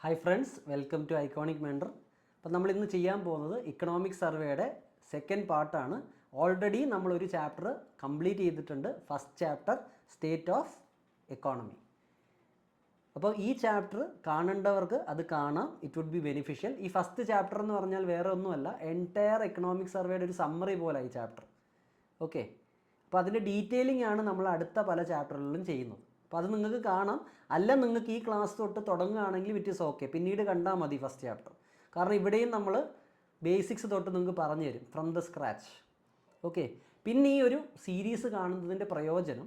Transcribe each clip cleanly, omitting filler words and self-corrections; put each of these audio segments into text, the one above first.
Hi friends, welcome to iconic mentor. അപ്പോൾ നമ്മൾ ഇന്ന് ചെയ്യാൻ പോകുന്നത് ഇക്കണോമിക് സർവേയുടെ സെക്കൻഡ് പാർട്ടാണ്. ഓൾറെഡി നമ്മളൊരു ചാപ്റ്റർ കംപ്ലീറ്റ് ചെയ്തിട്ടുണ്ട്, first chapter state of economy. അപ്പോൾ ഈ ചാപ്റ്റർ കാണേണ്ടവർക്ക് അത് കാണാം, ഇറ്റ് വുഡ് ബി ബെനിഫിഷ്യൽ. ഈ ഫസ്റ്റ് ചാപ്റ്റർ എന്ന് പറഞ്ഞാൽ വേറെ ഒന്നുമല്ല, എൻറ്റയർ എക്കണോമിക് സർവേയുടെ ഒരു സമ്മറി പോലെ ഈ ചാപ്റ്റർ. ഓക്കെ, അപ്പോൾ അതിൻ്റെ ഡീറ്റെയിലിംഗ് ആണ് നമ്മൾ അടുത്ത പല ചാപ്റ്ററുകളിലും ചെയ്യുന്നത്. അപ്പോൾ അത് നിങ്ങൾക്ക് കാണാം. അല്ല, നിങ്ങൾക്ക് ഈ ക്ലാസ് തൊട്ട് തുടങ്ങുകയാണെങ്കിൽ ഇറ്റ് ഈസ് ഓക്കെ, പിന്നീട് കണ്ടാൽ മതി ഫസ്റ്റ് ചാപ്റ്റർ. കാരണം ഇവിടെയും നമ്മൾ ബേസിക്സ് തൊട്ട് നിങ്ങൾക്ക് പറഞ്ഞു തരും ഫ്രം ദ സ്ക്രാച്ച്. ഓക്കെ, പിന്നെ ഈ ഒരു സീരീസ് കാണുന്നതിൻ്റെ പ്രയോജനം,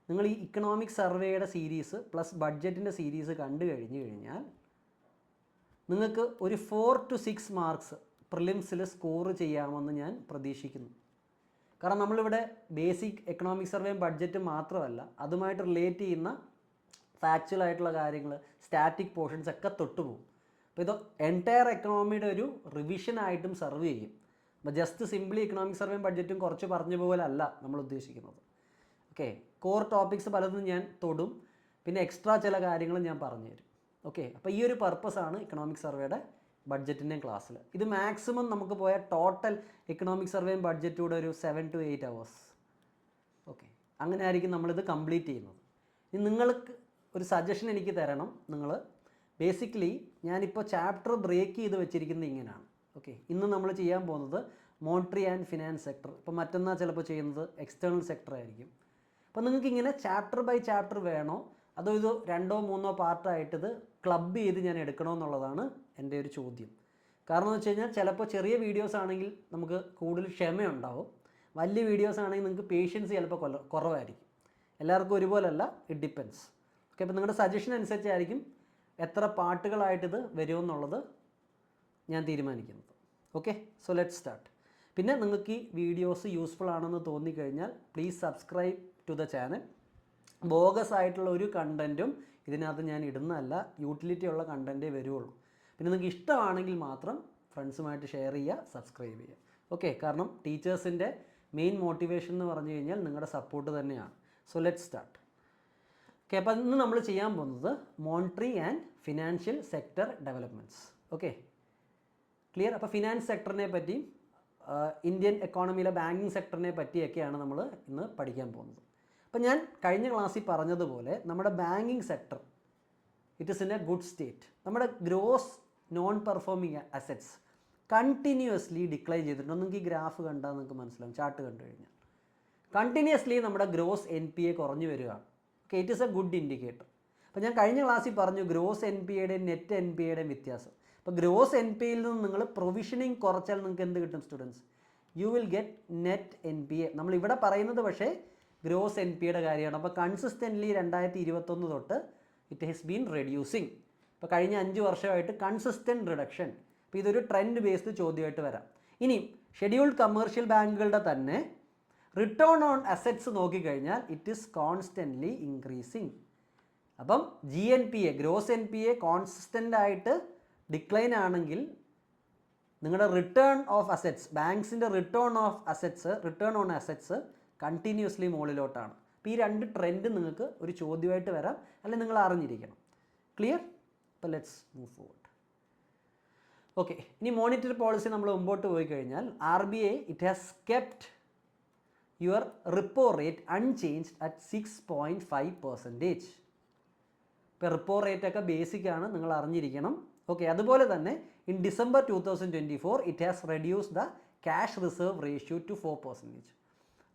നിങ്ങൾ ഈ ഇക്കണോമിക് സർവേയുടെ സീരീസ് പ്ലസ് ബഡ്ജറ്റിൻ്റെ സീരീസ് കണ്ടു കഴിഞ്ഞാൽ നിങ്ങൾക്ക് ഒരു 4 to 6 മാർക്സ് പ്രിലിംസിൽ സ്കോർ ചെയ്യാമെന്ന് ഞാൻ പ്രതീക്ഷിക്കുന്നു. കാരണം നമ്മളിവിടെ ബേസിക് എക്കണോമിക് സർവേയും ബഡ്ജറ്റും മാത്രമല്ല, അതുമായിട്ട് റിലേറ്റ് ചെയ്യുന്ന ഫാക്ച്വൽ ആയിട്ടുള്ള കാര്യങ്ങൾ, സ്റ്റാറ്റിക് പോർഷൻസ് ഒക്കെ തൊട്ടുപോകും. അപ്പോൾ ഇത് എൻറ്റയർ എക്കണോമിയുടെ ഒരു റിവിഷനായിട്ടും സെർവ് ചെയ്യും. അപ്പോൾ ജസ്റ്റ് സിംപ്ലി എക്കണോമിക് സർവേയും ബഡ്ജറ്റും കുറച്ച് പറഞ്ഞ പോലെയല്ല നമ്മൾ ഉദ്ദേശിക്കുന്നത്. ഓക്കെ, കോർ ടോപ്പിക്സ് പലതും ഞാൻ തൊടും, പിന്നെ എക്സ്ട്രാ ചില കാര്യങ്ങളും ഞാൻ പറഞ്ഞു തരും. ഓക്കെ, അപ്പോൾ ഈ ഒരു പർപ്പസാണ് ഇക്കണോമിക് സർവേയുടെ ബഡ്ജറ്റിൻ്റെയും ക്ലാസ്സിൽ. ഇത് മാക്സിമം നമുക്ക് പോയ ടോട്ടൽ എക്കണോമിക് സർവേയും ബഡ്ജറ്റൂടെ ഒരു 7 to 8 hours. ഓക്കെ, അങ്ങനെ ആയിരിക്കും നമ്മളിത് കംപ്ലീറ്റ് ചെയ്യുന്നത്. ഇനി നിങ്ങൾക്ക് ഒരു സജഷൻ എനിക്ക് തരണം. നിങ്ങൾ ബേസിക്കലി ഞാനിപ്പോൾ ചാപ്റ്റർ ബ്രേക്ക് ചെയ്ത് വെച്ചിരിക്കുന്നത് ഇങ്ങനെയാണ്. ഓക്കെ, ഇന്ന് നമ്മൾ ചെയ്യാൻ പോകുന്നത് മോണിറ്ററി ആൻഡ് ഫിനാൻസ് സെക്ടർ, ഇപ്പോൾ മറ്റന്നാൾ ചിലപ്പോൾ ചെയ്യുന്നത് എക്സ്റ്റേണൽ സെക്ടർ ആയിരിക്കും. അപ്പോൾ നിങ്ങൾക്ക് ഇങ്ങനെ ചാപ്റ്റർ ബൈ ചാപ്റ്റർ വേണോ അതോ ഇത് 2 or 3 പാർട്ടായിട്ട് ഇത് ക്ലബ് ചെയ്ത് ഞാൻ എടുക്കണമെന്നുള്ളതാണ് എൻ്റെ ഒരു ചോദ്യം. കാരണം എന്ന് വെച്ച് കഴിഞ്ഞാൽ ചിലപ്പോൾ ചെറിയ വീഡിയോസ് ആണെങ്കിൽ നമുക്ക് കൂടുതൽ ക്ഷമയുണ്ടാവും, വലിയ വീഡിയോസ് ആണെങ്കിൽ നിങ്ങൾക്ക് പേഷ്യൻസ് ചിലപ്പോൾ കുറവായിരിക്കും. എല്ലാവർക്കും ഒരുപോലല്ല, ഇറ്റ് ഡിപ്പെൻസ്. ഓക്കെ, അപ്പോൾ നിങ്ങളുടെ സജഷൻ അനുസരിച്ചായിരിക്കും എത്ര പാർട്ടുകളായിട്ടിത് വരുമെന്നുള്ളത് ഞാൻ തീരുമാനിക്കുന്നത്. Okay, so let start. പിന്നെ നിങ്ങൾക്ക് ഈ വീഡിയോസ് യൂസ്ഫുൾ ആണെന്ന് തോന്നിക്കഴിഞ്ഞാൽ please subscribe to the channel. Bogus ആയിട്ടുള്ള ഒരു കണ്ടൻറ്റും ഇതിനകത്ത് ഞാൻ ഇടുന്നതല്ല, യൂട്ടിലിറ്റി ഉള്ള കണ്ടൻറ്റേ വരുള്ളൂ. പിന്നെ നിങ്ങൾക്ക് ഇഷ്ടമാണെങ്കിൽ മാത്രം ഫ്രണ്ട്സുമായിട്ട് ഷെയർ ചെയ്യുക, സബ്സ്ക്രൈബ് ചെയ്യുക. ഓക്കെ, കാരണം ടീച്ചേഴ്സിൻ്റെ മെയിൻ മോട്ടിവേഷൻ എന്ന് പറഞ്ഞു കഴിഞ്ഞാൽ നിങ്ങളുടെ സപ്പോർട്ട് തന്നെയാണ്. So let start. ഓക്കെ, അപ്പോൾ ഇന്ന് നമ്മൾ ചെയ്യാൻ പോകുന്നത് monetary and financial sector developments. Okay, clear? അപ്പോൾ ഫിനാൻസ് സെക്ടറിനെ പറ്റിയും ഇന്ത്യൻ എക്കോണമിയിലെ ബാങ്കിങ് സെക്ടറിനെ പറ്റിയൊക്കെയാണ് നമ്മൾ ഇന്ന് പഠിക്കാൻ പോകുന്നത്. അപ്പോൾ ഞാൻ കഴിഞ്ഞ ക്ലാസ്സിൽ പറഞ്ഞതുപോലെ നമ്മുടെ banking sector it is in a good state. നമ്മുടെ gross non performing assets continuously decline ചെയ്തിട്ടുണ്ട്. നിങ്ങൾക്ക് ഈ ഗ്രാഫ് കണ്ടാൽ നിങ്ങൾക്ക് മനസ്സിലാവും, ചാർട്ട് കണ്ടു കഴിഞ്ഞാൽ കണ്ടിന്യൂസ്ലി നമ്മുടെ ഗ്രോസ് NPA കുറഞ്ഞു വരികയാണ്. Okay, it is A good indicator. അപ്പോൾ ഞാൻ കഴിഞ്ഞ ക്ലാസ്സിൽ പറഞ്ഞു ഗ്രോസ് NPAയുടെയും നെറ്റ് NPAയുടെയും വ്യത്യാസം. അപ്പോൾ ഗ്രോസ് NPAയിൽ നിന്ന് നിങ്ങൾ പ്രൊവിഷനിങ് കുറച്ചാൽ നിങ്ങൾക്ക് എന്ത് കിട്ടും students? You will get net NPA. നമ്മളിവിടെ പറയുന്നത് പക്ഷേ ഗ്രോസ് NPAയുടെ കാര്യമാണ്. അപ്പോൾ കൺസിസ്റ്റൻ്റ്ലി 2021 തൊട്ട് ഇറ്റ് ഹാസ് ബീൻ റെഡ്യൂസിങ്. ഇപ്പോൾ കഴിഞ്ഞ 5 വർഷമായിട്ട് കൺസിസ്റ്റൻറ്റ് റിഡക്ഷൻ. അപ്പോൾ ഇതൊരു ട്രെൻഡ് ബേസ്ഡ് ചോദ്യമായിട്ട് വരാം. ഇനി ഷെഡ്യൂൾഡ് കമേഴ്ഷ്യൽ ബാങ്കുകളുടെ തന്നെ റിട്ടേൺ ഓൺ അസറ്റ്സ് നോക്കിക്കഴിഞ്ഞാൽ ഇറ്റ് ഈസ് കോൺസ്റ്റൻ്റ്ലി ഇൻക്രീസിങ്. അപ്പം GNPA ഗ്രോസ് NPA കോൺസിസ്റ്റൻ്റ് ആയിട്ട് ഡിക്ലൈൻ ആണെങ്കിൽ നിങ്ങളുടെ റിട്ടേൺ ഓഫ് അസറ്റ്സ്, ബാങ്ക്സിൻ്റെ റിട്ടേൺ ഓൺ അസറ്റ്സ് കണ്ടിന്യൂസ്ലി മുകളിലോട്ടാണ്. അപ്പോൾ ഈ 2 ട്രെൻഡ് നിങ്ങൾക്ക് ഒരു ചോദ്യമായിട്ട് വരാം, അല്ലെങ്കിൽ നിങ്ങൾ അറിഞ്ഞിരിക്കണം. ക്ലിയർ? അപ്പോൾ ലെറ്റ്സ് മൂവ് ഫോർവേഡ്. ഓക്കെ, ഇനി മോണിറ്ററി പോളിസി നമ്മൾ മുമ്പോട്ട് പോയി കഴിഞ്ഞാൽ RBI it has kept your repo rate unchanged at 6.5%. ഇപ്പോൾ റിപ്പോ റേറ്റ് ഒക്കെ ബേസിക്കാണ്, നിങ്ങൾ അറിഞ്ഞിരിക്കണം. ഓക്കെ, അതുപോലെ തന്നെ in December 2024 it has reduce the cash reserve ratio to 4%.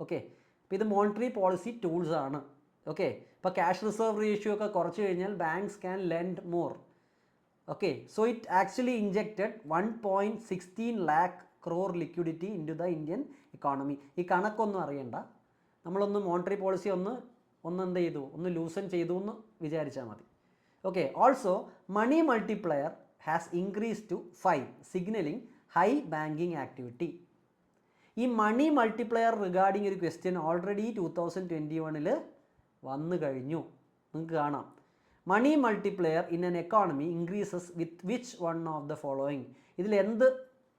Okay, അപ്പോൾ ഇത് മോണിറ്ററി പോളിസി ടൂൾസ് ആണ്. ഓക്കെ, ഇപ്പോൾ ക്യാഷ് റിസർവ് റേഷ്യോ ഒക്കെ കുറച്ച് കഴിഞ്ഞാൽ banks can lend more. Okay, so it actually injected 1.16 lakh crore liquidity into the Indian economy. ഈ കണക്കൊന്നും അറിയണ്ട, നമ്മളൊന്ന് മോണിറ്ററി പോളിസി ഒന്ന് എന്ത് ചെയ്തു, ഒന്ന് ലൂസൻ ചെയ്തു എന്ന് വിചാരിച്ചാൽ മതി. Okay, also money multiplier has increase to 5, signalling high banking activity. ഈ മണി മൾട്ടിപ്ലയർ റിഗാർഡിങ് ഒരു ക്വസ്റ്റ്യൻ ഓൾറെഡി 2021 വന്നു കഴിഞ്ഞു. നിങ്ങൾക്ക് കാണാം, money multiplier in an economy increases with which one of the following. ഇതിൽ എന്ത്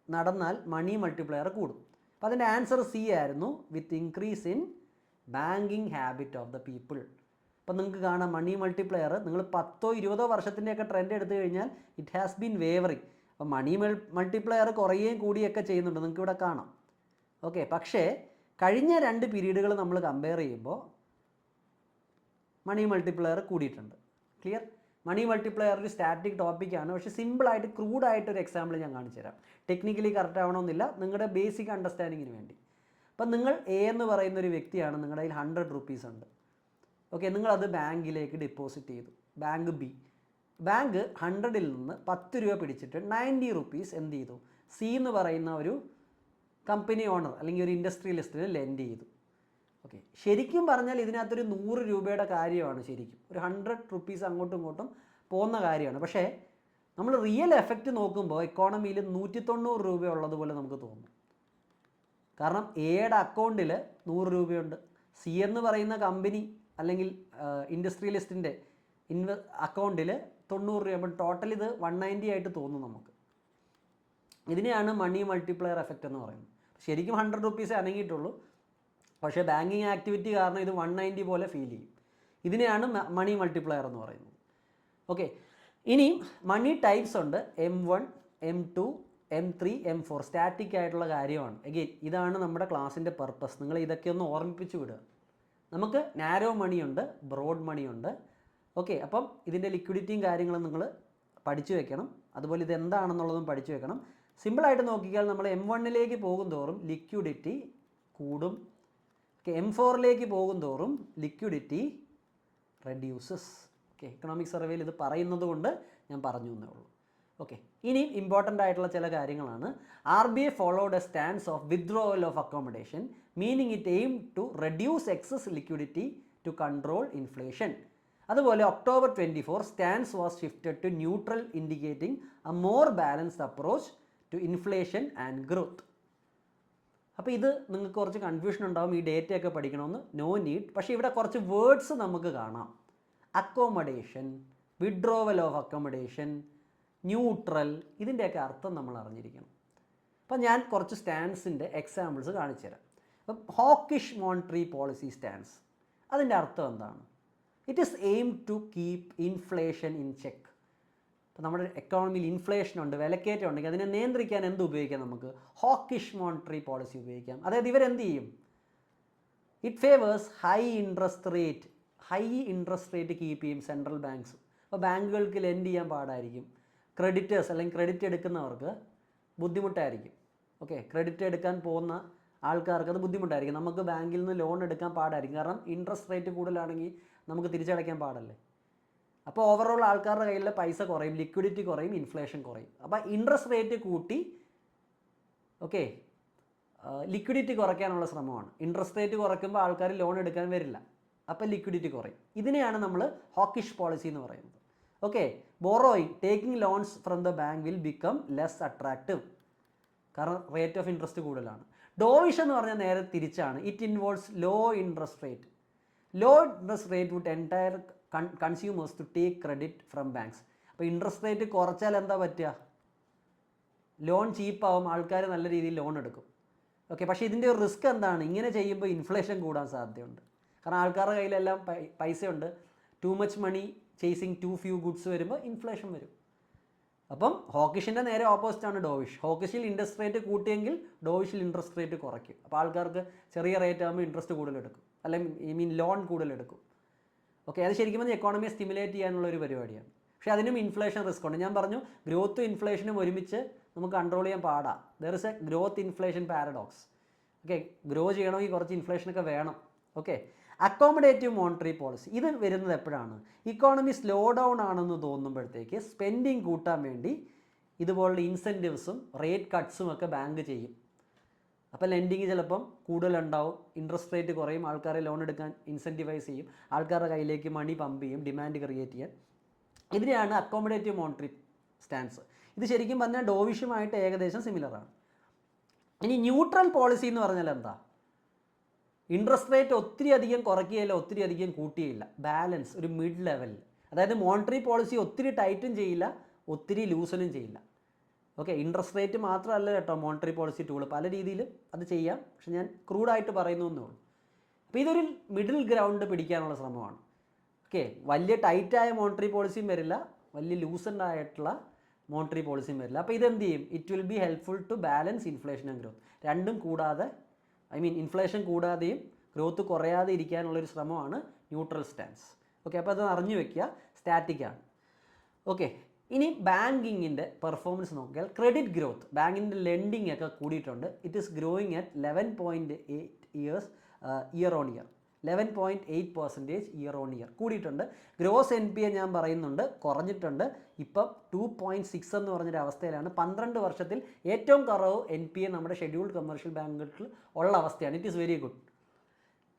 നടന്നാൽ മണി മൾട്ടിപ്ലയർ കൂടും? അപ്പോൾ അതിൻ്റെ ആൻസർ C ആയിരുന്നു, with increase in banking habit of the people. അപ്പോൾ നിങ്ങൾക്ക് കാണാം മണി മൾട്ടിപ്ലയർ നിങ്ങൾ 10-20 വർഷത്തിൻ്റെയൊക്കെ ട്രെൻഡ് എടുത്തു കഴിഞ്ഞാൽ ഇറ്റ് ഹാസ് ബീൻ വേവറിങ്. അപ്പോൾ മണി മൾട്ടിപ്ലയർ കുറയുകയും കൂടിയൊക്കെ ചെയ്യുന്നുണ്ട്, നിങ്ങൾക്ക് ഇവിടെ കാണാം. ഓക്കെ, പക്ഷേ കഴിഞ്ഞ 2 പീരീഡുകൾ നമ്മൾ കമ്പയർ ചെയ്യുമ്പോൾ മണി മൾട്ടിപ്ലയർ കൂടിയിട്ടുണ്ട്. ക്ലിയർ? മണി മൾട്ടിപ്ലയർ ഒരു സ്റ്റാറ്റിക് ടോപ്പിക്കാണ്, പക്ഷേ സിമ്പിളായിട്ട് ക്രൂഡായിട്ടൊരു എക്സാമ്പിൾ ഞാൻ കാണിച്ചു തരാം. ടെക്നിക്കലി കറക്റ്റ് ആവണമെന്നില്ല, നിങ്ങളുടെ ബേസിക് അണ്ടർസ്റ്റാൻഡിങ്ങിന് വേണ്ടി. അപ്പം നിങ്ങൾ എ എന്ന് പറയുന്ന ഒരു വ്യക്തിയാണ്, നിങ്ങളുടെ കയ്യിൽ 100 rupees ഉണ്ട്. ഓക്കെ, നിങ്ങളത് ബാങ്കിലേക്ക് ഡെപ്പോസിറ്റ് ചെയ്തു. ബാങ്ക് 100-ൽ നിന്ന് 10 രൂപ പിടിച്ചിട്ട് 90 rupees എന്ത് ചെയ്തു? സി എന്ന് പറയുന്ന ഒരു കമ്പനി ഓണർ അല്ലെങ്കിൽ ഒരു ഇൻഡസ്ട്രിയലിസ്റ്റിന് ലെൻഡ് ചെയ്തു. ഓക്കെ, ശരിക്കും പറഞ്ഞാൽ ഇതിനകത്തൊരു 100 രൂപയുടെ കാര്യമാണ്, ശരിക്കും ഒരു 100 rupees അങ്ങോട്ടും ഇങ്ങോട്ടും പോകുന്ന കാര്യമാണ്. പക്ഷേ നമ്മൾ റിയൽ എഫക്റ്റ് നോക്കുമ്പോൾ എക്കോണമിയിൽ 190 രൂപ ഉള്ളതുപോലെ നമുക്ക് തോന്നും. കാരണം എയുടെ അക്കൗണ്ടിൽ 100 രൂപയുണ്ട്, സി എന്ന് പറയുന്ന കമ്പനി അല്ലെങ്കിൽ ഇൻഡസ്ട്രിയലിസ്റ്റിൻ്റെ അക്കൗണ്ടിൽ 90 രൂപ. ടോട്ടൽ ഇത് 190 ആയിട്ട് തോന്നും നമുക്ക്. ഇതിനെയാണ് മണി മൾട്ടിപ്ലയർ എഫക്റ്റ് എന്ന് പറയുന്നത്. ശരിക്കും 100 rupees അനങ്ങിയിട്ടുള്ളൂ, പക്ഷേ ബാങ്കിങ് ആക്ടിവിറ്റി കാരണം ഇത് 190 പോലെ ഫീൽ ചെയ്യും. ഇതിനെയാണ് മണി മൾട്ടിപ്ലയർ എന്ന് പറയുന്നത്. ഓക്കെ, ഇനി മണി ടൈപ്സ് ഉണ്ട്. M1, M2, M3, M4 static ആയിട്ടുള്ള കാര്യമാണ്. എഗെയിൻ ഇതാണ് നമ്മുടെ ക്ലാസ്സിൻ്റെ പർപ്പസ്. നിങ്ങൾ ഇതൊക്കെ ഒന്ന് ഓർമ്മിപ്പിച്ച് വിടുക. നമുക്ക് നാരോ മണിയുണ്ട്, ബ്രോഡ് മണിയുണ്ട്. ഓക്കെ, അപ്പം ഇതിൻ്റെ ലിക്വിഡിറ്റിയും കാര്യങ്ങളും നിങ്ങൾ പഠിച്ചു വെക്കണം. അതുപോലെ ഇത് എന്താണെന്നുള്ളതും പഠിച്ചു വെക്കണം. സിമ്പിളായിട്ട് നോക്കിയാൽ നമ്മൾ M1-ലേക്ക് പോകും തോറും ലിക്വിഡിറ്റി കൂടും. ഓക്കെ, M4-ലേക്ക് പോകും തോറും ലിക്വിഡിറ്റി റെഡ്യൂസസ്. ഓക്കെ, എക്കണോമിക് സർവേയിൽ ഇത് പറയുന്നത് കൊണ്ട് ഞാൻ പറഞ്ഞു എന്നേ ഉള്ളൂ. ഓക്കെ, ഇനി ഇമ്പോർട്ടൻ്റ് ആയിട്ടുള്ള ചില കാര്യങ്ങളാണ്. RBI followed a stance of withdrawal of accommodation, meaning it aim to reduce excess liquidity to control inflation. അതുപോലെ October 24 stance was shifted to neutral, indicating a more balanced approach to inflation and growth. അപ്പോൾ ഇത് നിങ്ങൾക്ക് കുറച്ച് confusion ഉണ്ടാവും, ഈ ഡേറ്റയൊക്കെ പഠിക്കണമെന്ന്. No need. പക്ഷേ ഇവിടെ കുറച്ച് വേർഡ്സ് നമുക്ക് കാണാം. Accommodation, withdrawal of accommodation, neutral, ഇതിൻ്റെയൊക്കെ അർത്ഥം നമ്മൾ അറിഞ്ഞിരിക്കണം. അപ്പം ഞാൻ കുറച്ച് സ്റ്റാൻസിൻ്റെ എക്സാമ്പിൾസ് കാണിച്ചു തരാം. അപ്പം ഹോക്കിഷ് മോണിറ്ററി പോളിസി സ്റ്റാൻസ്, അതിൻ്റെ അർത്ഥം എന്താണ്? It is aim to keep inflation in check. അപ്പോൾ നമ്മുടെ എക്കോണമിയിൽ ഇൻഫ്ലേഷൻ ഉണ്ട്, വിലക്കയറ്റം ഉണ്ടെങ്കിൽ അതിനെ നിയന്ത്രിക്കാൻ എന്ത് ഉപയോഗിക്കാം? നമുക്ക് ഹോക്കിഷ് മോണിറ്ററി പോളിസി ഉപയോഗിക്കാം. അതായത് ഇവരെന്ത് ചെയ്യും? It favours high interest rate keep ചെയ്യും സെൻട്രൽ ബാങ്ക്സ്. അപ്പോൾ ബാങ്കുകൾക്ക് ലെൻഡ് ചെയ്യാൻ പാടായിരിക്കും. ക്രെഡിറ്റേഴ്സ് അല്ലെങ്കിൽ ക്രെഡിറ്റ് എടുക്കുന്നവർക്ക് ബുദ്ധിമുട്ടായിരിക്കും. ഓക്കെ, ക്രെഡിറ്റ് എടുക്കാൻ പോകുന്ന ആൾക്കാർക്ക് അത് ബുദ്ധിമുട്ടായിരിക്കും. നമുക്ക് ബാങ്കിൽ നിന്ന് ലോൺ എടുക്കാൻ പാടായിരിക്കും, കാരണം ഇൻട്രസ്റ്റ് റേറ്റ് കൂടുതലാണെങ്കിൽ നമുക്ക് തിരിച്ചടയ്ക്കാൻ പാടല്ലേ. അപ്പോൾ ഓവറോൾ ആൾക്കാരുടെ കയ്യിലെ പൈസ കുറയും, ലിക്വിഡിറ്റി കുറയും, ഇൻഫ്ലേഷൻ കുറയും. അപ്പോൾ ഇൻട്രസ്റ്റ് റേറ്റ് കൂട്ടി ഓക്കെ ലിക്വിഡിറ്റി കുറയ്ക്കാനുള്ള ശ്രമമാണ്. ഇൻട്രസ്റ്റ് റേറ്റ് കുറയ്ക്കുമ്പോൾ ആൾക്കാർ ലോൺ എടുക്കാൻ വരില്ല, അപ്പോൾ ലിക്വിഡിറ്റി കുറയും. ഇതിനെയാണ് നമ്മൾ ഹോക്കിഷ് പോളിസി എന്ന് പറയുന്നത്. Okay, borrowing, taking loans from the bank will become less attractive, കാരണം റേറ്റ് ഓഫ് ഇൻട്രസ്റ്റ് കൂടുതലാണ്. ഡോവിഷ് എന്ന് പറഞ്ഞാൽ നേരെ തിരിച്ചാണ്. It involves low interest rate. Low interest rate would entire consumers to take credit from banks. അപ്പോൾ interest rate കുറച്ചാൽ എന്താ പറ്റുക? ലോൺ ചീപ്പാവും, ആൾക്കാർ നല്ല രീതിയിൽ ലോൺ എടുക്കും. ഓക്കെ, പക്ഷേ ഇതിൻ്റെ ഒരു റിസ്ക് എന്താണ്? ഇങ്ങനെ ചെയ്യുമ്പോൾ ഇൻഫ്ലേഷൻ കൂടാൻ സാധ്യതയുണ്ട്. കാരണം ആൾക്കാരുടെ കയ്യിലെല്ലാം പൈസയുണ്ട്. Too much money chasing too few goods വരുമ്പോൾ ഇൻഫ്ലേഷൻ വരും. അപ്പം ഹോക്കിഷിൻ്റെ നേരെ ഓപ്പോസിറ്റാണ് ഡോവിഷ്. ഹോക്കിഷിൽ ഇൻട്രസ്റ്റ് റേറ്റ് കൂട്ടിയെങ്കിൽ ഡോവിഷിൽ ഇൻട്രസ്റ്റ് റേറ്റ് കുറയ്ക്കും. അപ്പോൾ ആൾക്കാർക്ക് ചെറിയ റേറ്റ് ആകുമ്പോൾ ഇൻട്രസ്റ്റ് കൂടുതലെടുക്കും, അല്ലെങ്കിൽ ലോൺ കൂടുതലെടുക്കും. ഓക്കെ, അത് ശരിക്കും പറഞ്ഞാൽ എക്കോണമിയെ സ്റ്റിമുലേറ്റ് ചെയ്യാനുള്ള ഒരു പരിപാടിയാണ്. പക്ഷേ അതിനും ഇൻഫ്ലേഷൻ റിസ്ക് ഉണ്ട്. ഞാൻ പറഞ്ഞു ഗ്രോത്തും ഇൻഫ്ലേഷനും ഒരുമിച്ച് നമുക്ക് കൺട്രോൾ ചെയ്യാൻ പാടാം. There is A growth inflation paradox. Okay, grow ചെയ്യണമെങ്കിൽ കുറച്ച് ഇൻഫ്ലേഷനൊക്കെ വേണം. ഓക്കെ, അക്കോമഡേറ്റീവ് മോണിറ്ററി പോളിസി, ഇത് വരുന്നത് എപ്പോഴാണ്? ഇക്കോണമി സ്ലോ ഡൗൺ ആണെന്ന് തോന്നുമ്പോഴത്തേക്ക് സ്പെൻഡിങ് കൂട്ടാൻ വേണ്ടി ഇതുപോലുള്ള ഇൻസെൻറ്റീവ്സും റേറ്റ് കട്ട്സും ഒക്കെ ബാങ്ക് ചെയ്യും. അപ്പോൾ ലെൻഡിങ് ചിലപ്പം കൂടുതലുണ്ടാവും, ഇൻട്രസ്റ്റ് റേറ്റ് കുറയും, ആൾക്കാരെ ലോൺ എടുക്കാൻ ഇൻസെൻറ്റിവൈസ് ചെയ്യും, ആൾക്കാരുടെ കയ്യിലേക്ക് മണി പമ്പ് ചെയ്യും, ഡിമാൻഡ് ക്രിയേറ്റ് ചെയ്യാൻ. ഇതിനെയാണ് അക്കോമഡേറ്റീവ് മോണിറ്ററി സ്റ്റാൻസ്. ഇത് ശരിക്കും പറഞ്ഞാൽ ഡോവിഷുമായിട്ട് ഏകദേശം സിമിലറാണ്. ഇനി ന്യൂട്രൽ പോളിസി എന്ന് പറഞ്ഞാൽ എന്താ? ഇൻട്രസ്റ്റ് റേറ്റ് ഒത്തിരി അധികം കുറയ്ക്കുകയില്ല, ഒത്തിരി അധികം കൂട്ടുകയില്ല, ബാലൻസ്, ഒരു മിഡ് ലെവലിൽ. അതായത് മോണിറ്ററി പോളിസി ഒത്തിരി ടൈറ്റും ചെയ്യില്ല, ഒത്തിരി ലൂസനും ചെയ്യില്ല. ഓക്കെ, ഇൻട്രസ്റ്റ് റേറ്റ് മാത്രമല്ല കേട്ടോ മോണിറ്ററി പോളിസി ടൂൾ, പല രീതിയിലും അത് ചെയ്യാം. പക്ഷെ ഞാൻ ക്രൂഡായിട്ട് പറയുന്നു എന്നേ ഉള്ളൂ. അപ്പോൾ ഇതൊരു മിഡിൽ ഗ്രൗണ്ട് പിടിക്കാനുള്ള ശ്രമമാണ്. ഓക്കെ, വലിയ ടൈറ്റായ മോണിറ്ററി പോളിസിയും വരില്ല, വലിയ ലൂസൻഡ് ആയിട്ടുള്ള മോണിറ്ററി പോളിസിയും വരില്ല. അപ്പോൾ ഇതെന്ത് ചെയ്യും? It will be helpful to balance inflation and growth. രണ്ടും കൂടാതെ, ഇൻഫ്ലേഷൻ കൂടാതെയും ഗ്രോത്ത് കുറയാതെ ഇരിക്കാനുള്ളൊരു ശ്രമമാണ് ന്യൂട്രൽ സ്റ്റാൻസ്. ഓക്കെ, അപ്പോൾ അത് അറിഞ്ഞു വെക്കുക, സ്റ്റാറ്റിക്കാണ്. ഓക്കെ, ഇനി ബാങ്കിങ്ങിൻ്റെ പെർഫോമൻസ് നോക്കിയാൽ ക്രെഡിറ്റ് ഗ്രോത്ത്, ബാങ്കിൻ്റെ ലെൻഡിങ് ഒക്കെ കൂടിയിട്ടുണ്ട്. It is growing at 11.8 year on year. 11.8% year on year കൂടിയിട്ടുണ്ട്. ഗ്രോസ് NPA ഞാൻ പറയുന്നുണ്ട് കുറഞ്ഞിട്ടുണ്ട്. ഇപ്പം 2.6 എന്ന് പറഞ്ഞൊരു അവസ്ഥയിലാണ്. 12 വർഷത്തിൽ ഏറ്റവും കുറവ് NPA നമ്മുടെ ഷെഡ്യൂൾഡ് കമേഴ്ഷ്യൽ ബാങ്കുകളിൽ ഉള്ള അവസ്ഥയാണ്. It is very good.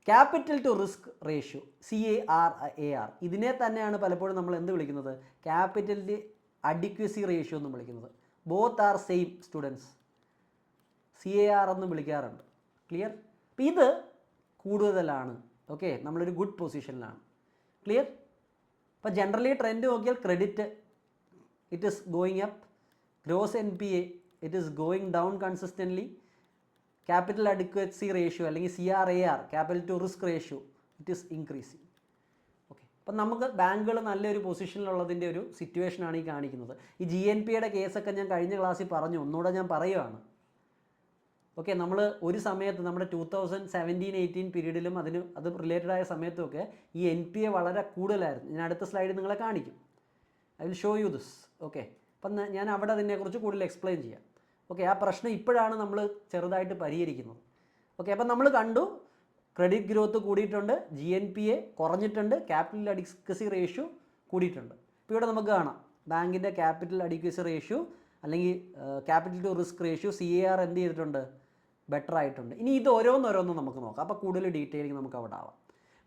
Capital to risk ratio, CAR, ഇതിനെ തന്നെയാണ് പലപ്പോഴും നമ്മൾ എന്ത് വിളിക്കുന്നത്? ക്യാപിറ്റലിൻ്റെ അഡിക്വസി റേഷ്യോ എന്ന് വിളിക്കുന്നത്. Both are same students. CAR എന്ന് വിളിക്കാറുണ്ട്. ക്ലിയർ? അപ്പം ഇത് കൂടുതലാണ്. ഓക്കെ, നമ്മളൊരു ഗുഡ് പൊസിഷനിലാണ്. ക്ലിയർ? അപ്പോൾ ജനറലി ട്രെൻഡ് നോക്കിയാൽ credit it is going up, gross NPA it is going down consistently, capital adequacy ratio അല്ലെങ്കിൽ CRAR, capital to risk ratio, it is increasing. Okay, അപ്പം നമുക്ക് ബാങ്കുകൾ നല്ലൊരു പൊസിഷനിലുള്ളതിൻ്റെ ഒരു സിറ്റുവേഷനാണ് ഈ കാണിക്കുന്നത്. ഈ GNPA കേസൊക്കെ ഞാൻ കഴിഞ്ഞ ക്ലാസ്സിൽ പറഞ്ഞു, ഒന്നുകൂടെ ഞാൻ പറയുകയാണ്. ഓക്കെ, നമ്മൾ ഒരു സമയത്ത് നമ്മുടെ 2017-18 പീരീഡിലും അത് റിലേറ്റഡ് ആയ സമയത്തുമൊക്കെ ഈ NPA വളരെ കൂടുതലായിരുന്നു. ഞാൻ അടുത്ത സ്ലൈഡിൽ നിങ്ങളെ കാണിക്കും. I will show you this. Okay, അപ്പം ഞാൻ അവിടെ അതിനെക്കുറിച്ച് കൂടുതൽ എക്സ്പ്ലെയിൻ ചെയ്യാം. ഓക്കെ, ആ പ്രശ്നം ഇപ്പോഴാണ് നമ്മൾ ചെറുതായിട്ട് പരിഹരിക്കുന്നത്. ഓക്കെ, അപ്പം നമ്മൾ കണ്ടു ക്രെഡിറ്റ് ഗ്രോത്ത് കൂടിയിട്ടുണ്ട്, GNPA കുറഞ്ഞിട്ടുണ്ട്, ക്യാപിറ്റൽ അഡിക്വസി റേഷ്യോ കൂടിയിട്ടുണ്ട്. ഇപ്പോൾ ഇവിടെ നമുക്ക് കാണാം ബാങ്കിൻ്റെ ക്യാപിറ്റൽ അഡിക്വസി റേഷ്യോ അല്ലെങ്കിൽ capital to risk ratio CAR എന്ത് ചെയ്തിട്ടുണ്ട്? ബെറ്റർ ആയിട്ടുണ്ട്. ഇനി ഇത് ഓരോന്നോരോന്നും നമുക്ക് നോക്കാം. അപ്പോൾ കൂടുതൽ ഡീറ്റെയിലിംഗ് നമുക്ക് അവിടെ ആവാം.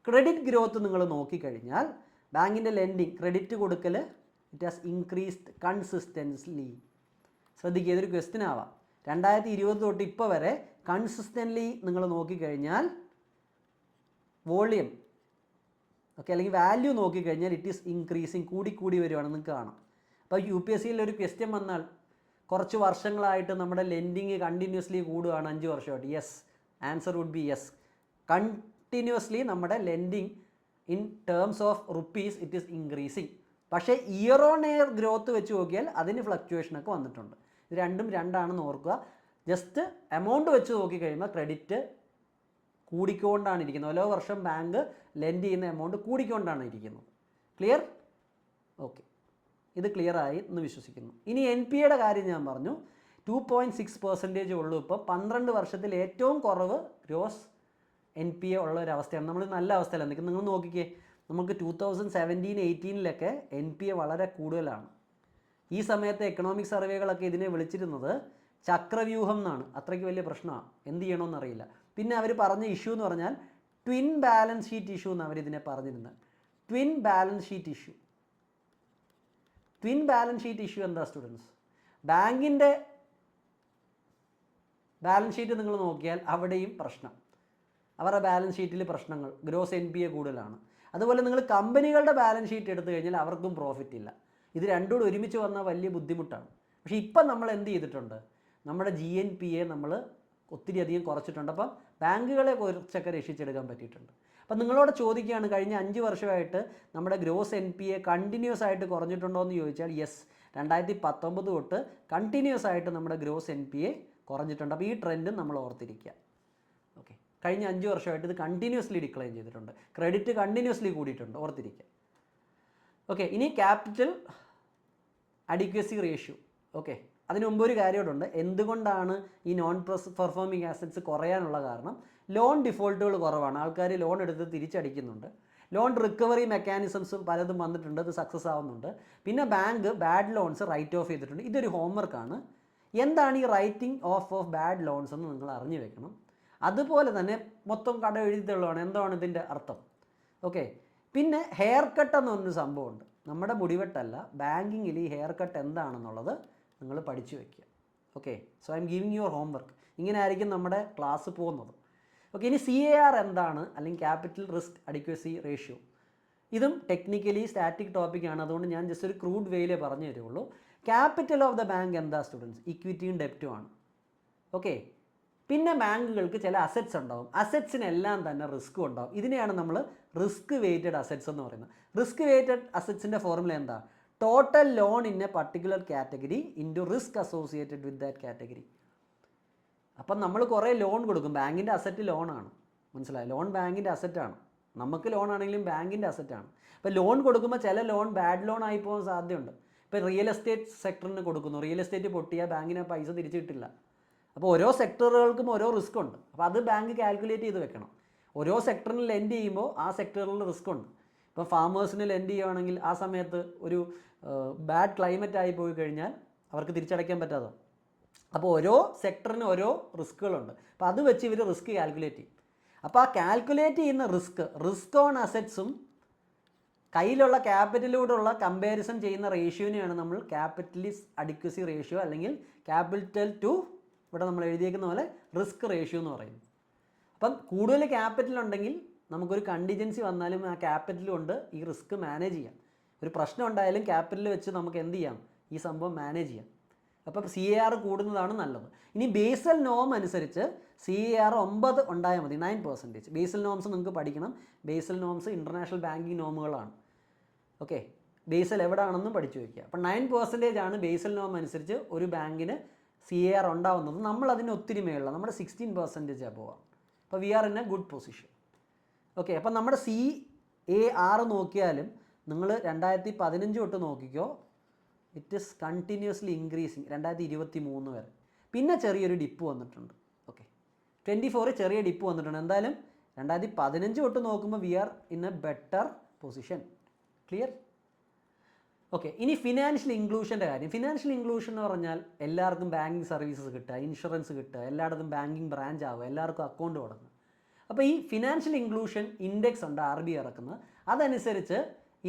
ക്രെഡിറ്റ് ഗ്രോത്ത് നിങ്ങൾ നോക്കിക്കഴിഞ്ഞാൽ ബാങ്കിൻ്റെ ലെൻഡിങ്, ക്രെഡിറ്റ് കൊടുക്കൽ ഇറ്റ് ഹാസ് ഇൻക്രീസ്ഡ് കൺസിസ്റ്റൻസ്ലി. ശ്രദ്ധിക്കുക, ഇതൊരു ക്വസ്റ്റ്യൻ ആവാം. 2020 തൊട്ട് ഇപ്പോൾ വരെ കൺസിസ്റ്റൻ്റ്ലി നിങ്ങൾ നോക്കിക്കഴിഞ്ഞാൽ വോളിയം, ഓക്കെ, അല്ലെങ്കിൽ വാല്യൂ നോക്കിക്കഴിഞ്ഞാൽ ഇറ്റ് ഈസ് ഇൻക്രീസിങ്, കൂടി വരുവാണെന്ന് കാണാം. അപ്പോൾ UPSCയിൽ ഒരു ക്വസ്റ്റ്യൻ വന്നാൽ കുറച്ച് വർഷങ്ങളായിട്ട് നമ്മുടെ ലെൻഡിങ് കണ്ടിന്യൂസ്ലി കൂടുകയാണ് 5 വർഷമായിട്ട്. Yes, answer would be yes. Continuously നമ്മുടെ lending in terms of rupees it is increasing. പക്ഷേ ഇയർ ഓൺ ഇയർ ഗ്രോത്ത് വെച്ച് നോക്കിയാൽ അതിന് ഫ്ലക്ച്വേഷനൊക്കെ വന്നിട്ടുണ്ട്. ഇത് രണ്ടാണെന്ന് ഓർക്കുക. ജസ്റ്റ് എമൗണ്ട് വെച്ച് നോക്കിക്കഴിയുമ്പോൾ ക്രെഡിറ്റ് കൂടിക്കൊണ്ടാണ് ഇരിക്കുന്നത്. ഓരോ വർഷം ബാങ്ക് ലെൻഡ് ചെയ്യുന്ന എമൗണ്ട് കൂടിക്കൊണ്ടാണ് ഇരിക്കുന്നത്. ക്ലിയർ? ഓക്കെ, ഇത് ക്ലിയർ ആയി എന്ന് വിശ്വസിക്കുന്നു. ഇനി NPAയുടെ കാര്യം ഞാൻ പറഞ്ഞു, 2.6% ഉള്ളൂ. ഇപ്പോൾ 12 വർഷത്തിൽ ഏറ്റവും കുറവ് ഗ്രോസ് NPA ഉള്ള ഒരു അവസ്ഥയാണ്. നമ്മൾ നല്ല അവസ്ഥയിലാണ് നിൽക്കുന്നത്. നിങ്ങൾ നോക്കിക്കേ, നമുക്ക് 2017-18 NPA വളരെ കൂടുതലാണ്. ഈ സമയത്ത് എക്കണോമിക് സർവേകളൊക്കെ ഇതിനെ വിളിച്ചിരുന്നത് ചക്രവ്യൂഹം എന്നാണ്. അത്രയ്ക്ക് വലിയ പ്രശ്നമാണ്, എന്ത് ചെയ്യണമെന്നറിയില്ല. പിന്നെ അവർ പറഞ്ഞ ഇഷ്യൂ എന്ന് പറഞ്ഞാൽ ട്വിൻ ബാലൻസ് ഷീറ്റ് ഇഷ്യൂ എന്ന് അവരിതിനെ പറഞ്ഞിരുന്നത്. Twin balance sheet issue. Twin balance sheet issue എന്താ സ്റ്റുഡൻസ്? ബാങ്കിൻ്റെ ബാലൻസ് ഷീറ്റ് നിങ്ങൾ നോക്കിയാൽ അവിടെയും പ്രശ്നം, അവരുടെ ബാലൻസ് ഷീറ്റിൽ പ്രശ്നങ്ങൾ, ഗ്രോസ് NPA കൂടുതലാണ്. അതുപോലെ നിങ്ങൾ കമ്പനികളുടെ ബാലൻസ് ഷീറ്റ് എടുത്തു കഴിഞ്ഞാൽ അവർക്കും പ്രോഫിറ്റ് ഇല്ല. ഇത് രണ്ടും കൂടെ ഒരുമിച്ച് വന്നാൽ വലിയ ബുദ്ധിമുട്ടാണ്. പക്ഷേ ഇപ്പം നമ്മൾ എന്ത് ചെയ്തിട്ടുണ്ട്? നമ്മുടെ GNPA നമ്മൾ ഒത്തിരി അധികം കുറച്ചിട്ടുണ്ട്. അപ്പം ബാങ്കുകളെ കുറച്ചൊക്കെ രക്ഷിച്ചെടുക്കാൻ പറ്റിയിട്ടുണ്ട്. അപ്പം നിങ്ങളോട് ചോദിക്കുകയാണ്, കഴിഞ്ഞ 5 വർഷമായിട്ട് നമ്മുടെ ഗ്രോസ് NPA കണ്ടിന്യൂസ് ആയിട്ട് കുറഞ്ഞിട്ടുണ്ടോ എന്ന് ചോദിച്ചാൽ യെസ്, 2019 തൊട്ട് കണ്ടിന്യൂസ് ആയിട്ട് നമ്മുടെ ഗ്രോസ് NPA കുറഞ്ഞിട്ടുണ്ട്. അപ്പോൾ ഈ ട്രെൻഡും നമ്മൾ ഓർത്തിരിക്കുക. ഓക്കെ, കഴിഞ്ഞ 5 വർഷമായിട്ട് ഇത് കണ്ടിന്യൂസ്ലി ഡിക്ലൈൻ ചെയ്തിട്ടുണ്ട്. ക്രെഡിറ്റ് കണ്ടിന്യൂസ്ലി കൂടിയിട്ടുണ്ട്, ഓർത്തിരിക്കുക. ഓക്കെ, ഇനി ക്യാപിറ്റൽ അഡിക്വസി റേഷ്യോ. ഓക്കെ, അതിന് മുമ്പ് ഒരു കാര്യമുണ്ട്. എന്തുകൊണ്ടാണ് ഈ നോൺ പെർഫോമിംഗ് ആസറ്റ്സ് കുറയാനുള്ള കാരണം? ലോൺ ഡിഫോൾട്ടുകൾ കുറവാണ്. ആൾക്കാർ ലോൺ എടുത്ത് തിരിച്ചടിക്കുന്നുണ്ട്. ലോൺ റിക്കവറി മെക്കാനിസംസും പലതും വന്നിട്ടുണ്ട്, അത് സക്സസ് ആവുന്നുണ്ട്. പിന്നെ bank bad loans write off ചെയ്തിട്ടുണ്ട്. ഇതൊരു ഹോംവർക്കാണ്. എന്താണ് ഈ റൈറ്റിംഗ് ഓഫ് ബാഡ് ലോൺസ് എന്ന് നിങ്ങൾ അറിഞ്ഞു വെക്കണം. അതുപോലെ തന്നെ മൊത്തം കട എഴുതിയുള്ളതാണ്, എന്താണ് ഇതിൻ്റെ അർത്ഥം? ഓക്കെ, പിന്നെ ഹെയർ കട്ട് എന്ന് പറഞ്ഞൊരു സംഭവമുണ്ട്. നമ്മുടെ മുടിവെട്ടല്ല, ബാങ്കിങ്ങിൽ ഈ ഹെയർ കട്ട് എന്താണെന്നുള്ളത് നിങ്ങൾ പഠിച്ചു വയ്ക്കുക. Okay, so I M giving your homework. ഇങ്ങനെ ആയിരിക്കും നമ്മുടെ ക്ലാസ് പോകുന്നത്. ഓക്കെ, ഇനി CAR എന്താണ്, അല്ലെങ്കിൽ ക്യാപിറ്റൽ റിസ്ക് അഡിക്വസി റേഷ്യോ. ഇതും ടെക്നിക്കലി സ്റ്റാറ്റിക് ടോപ്പിക്കാണ്, അതുകൊണ്ട് ഞാൻ ജസ്റ്റ് ഒരു ക്രൂഡ് വേയിലേ പറഞ്ഞു തരുള്ളൂ. ക്യാപിറ്റൽ ഓഫ് ദ ബാങ്ക് എന്താ സ്റ്റുഡൻസ്? ഇക്വിറ്റിയും ഡെപ്റ്റും ആണ്. ഓക്കെ, പിന്നെ ബാങ്കുകൾക്ക് ചില അസറ്റ്സ് ഉണ്ടാവും. അസറ്റ്സിനെല്ലാം തന്നെ റിസ്ക്കും ഉണ്ടാവും. ഇതിനെയാണ് നമ്മൾ റിസ്ക് വെയ്റ്റഡ് അസറ്റ്സ് എന്ന് പറയുന്നത്. റിസ്ക് വെയ്റ്റഡ് അസറ്റ്സിൻ്റെ ഫോർമുല എന്താ? Total loan in A particular category into risk associated with that category. അപ്പം നമ്മൾ കുറേ ലോൺ കൊടുക്കും. ബാങ്കിൻ്റെ അസറ്റ് ലോണാണ്, മനസ്സിലായി? ലോൺ ബാങ്കിൻ്റെ അസറ്റാണ്. നമുക്ക് ലോൺ ആണെങ്കിലും ബാങ്കിൻ്റെ അസറ്റാണ്. അപ്പോൾ ലോൺ കൊടുക്കുമ്പോൾ ചില ലോൺ ബാഡ് ലോൺ ആയി പോകാൻ സാധ്യതയുണ്ട്. ഇപ്പോൾ റിയൽ എസ്റ്റേറ്റ് സെക്ടറിന് കൊടുക്കുന്നു, റിയൽ എസ്റ്റേറ്റ് പൊട്ടിയാൽ ബാങ്കിന് പൈസ തിരിച്ചു കിട്ടില്ല. അപ്പോൾ ഓരോ സെക്ടറുകൾക്കും ഓരോ റിസ്ക് ഉണ്ട്. അപ്പോൾ അത് ബാങ്ക് കാൽക്കുലേറ്റ് ചെയ്ത് വെക്കണം. ഓരോ സെക്ടറിന് ലെൻഡ് ചെയ്യുമ്പോൾ ആ സെക്ടറിൽ റിസ്ക് ഉണ്ട്. ഇപ്പോൾ ഫാമേഴ്സിന് ലെൻഡ് ചെയ്യുകയാണെങ്കിൽ ആ സമയത്ത് ഒരു ബാഡ് ക്ലൈമറ്റ് ആയി പോയി കഴിഞ്ഞാൽ അവർക്ക് തിരിച്ചടയ്ക്കാൻ പറ്റാതെ. അപ്പോൾ ഓരോ സെക്ടറിന് ഓരോ റിസ്ക്കുകളുണ്ട്. അപ്പോൾ അത് വെച്ച് ഇവർ റിസ്ക് കാൽക്കുലേറ്റ് ചെയ്യും. അപ്പോൾ ആ കാൽക്കുലേറ്റ് ചെയ്യുന്ന റിസ്ക് ഓൺ അസറ്റ്സും കയ്യിലുള്ള ക്യാപിറ്റലിലൂടെയുള്ള കമ്പാരിസൺ ചെയ്യുന്ന റേഷ്യോനെയാണ് നമ്മൾ ക്യാപിറ്റലിസ്റ്റ് അഡിക്വസി റേഷ്യോ അല്ലെങ്കിൽ ക്യാപിറ്റൽ ടു, ഇവിടെ നമ്മൾ എഴുതിയേക്കുന്ന പോലെ റിസ്ക് റേഷ്യോ എന്ന് പറയുന്നത്. അപ്പം കൂടുതൽ ക്യാപിറ്റൽ ഉണ്ടെങ്കിൽ നമുക്കൊരു കണ്ടിജൻസി വന്നാലും ആ ക്യാപിറ്റൽ കൊണ്ട് ഈ റിസ്ക് മാനേജ് ചെയ്യാം. ഒരു പ്രശ്നം ഉണ്ടായാലും ക്യാപിറ്റൽ വെച്ച് നമുക്ക് എന്ത് ചെയ്യാം? ഈ സംഭവം മാനേജ് ചെയ്യാം. അപ്പം CAR കൂടുന്നതാണ് നല്ലത്. ഇനി ബേസൽ നോം അനുസരിച്ച് CAR 9 ഉണ്ടായാൽ മതി, 9%. ബേസൽ നോംസ് നിങ്ങൾക്ക് പഠിക്കണം. ബേസൽ നോംസ് ഇൻ്റർനാഷണൽ ബാങ്കിങ് നോമുകളാണ്. ഓക്കെ, ബേസൽ എവിടെയാണെന്നും പഠിച്ചു വയ്ക്കുക. അപ്പം 9% ആണ് ബേസൽ നോം അനുസരിച്ച് ഒരു ബാങ്കിന് CAR ഉണ്ടാവുന്നത്. നമ്മൾ അതിന് ഒത്തിരി മേളില്ല, നമ്മുടെ 16% പോവാം. അപ്പോൾ we are in a good position. Okay, അപ്പം നമ്മുടെ CAR നോക്കിയാലും നിങ്ങൾ 2015 തൊട്ട് നോക്കിക്കോ, ഇറ്റ് ഈസ് കണ്ടിന്യൂസ്ലി ഇൻക്രീസിങ് 2023 വരെ. പിന്നെ ചെറിയൊരു ഡിപ്പ് വന്നിട്ടുണ്ട്. ഓക്കെ, 24 ചെറിയ ഡിപ്പ് വന്നിട്ടുണ്ട്. എന്തായാലും 2015 തൊട്ട് നോക്കുമ്പോൾ we are in a better position. Clear? Okay, ഇനി ഫിനാൻഷ്യൽ ഇൻക്ലൂഷൻ്റെ കാര്യം. ഫിനാൻഷ്യൽ ഇൻക്ലൂഷൻ എന്ന് പറഞ്ഞാൽ എല്ലാവർക്കും ബാങ്കിങ് സർവീസസ് കിട്ടുക, ഇൻഷുറൻസ് കിട്ടുക, എല്ലായിടത്തും ബാങ്കിങ് ബ്രാഞ്ച് ആവുക, എല്ലാവർക്കും അക്കൗണ്ട് തുടങ്ങുക. അപ്പോൾ ഈ ഫിനാൻഷ്യൽ ഇൻക്ലൂഷൻ ഇൻഡെക്സ് ഉണ്ട് RBI ഇറക്കുന്നത്. അതനുസരിച്ച്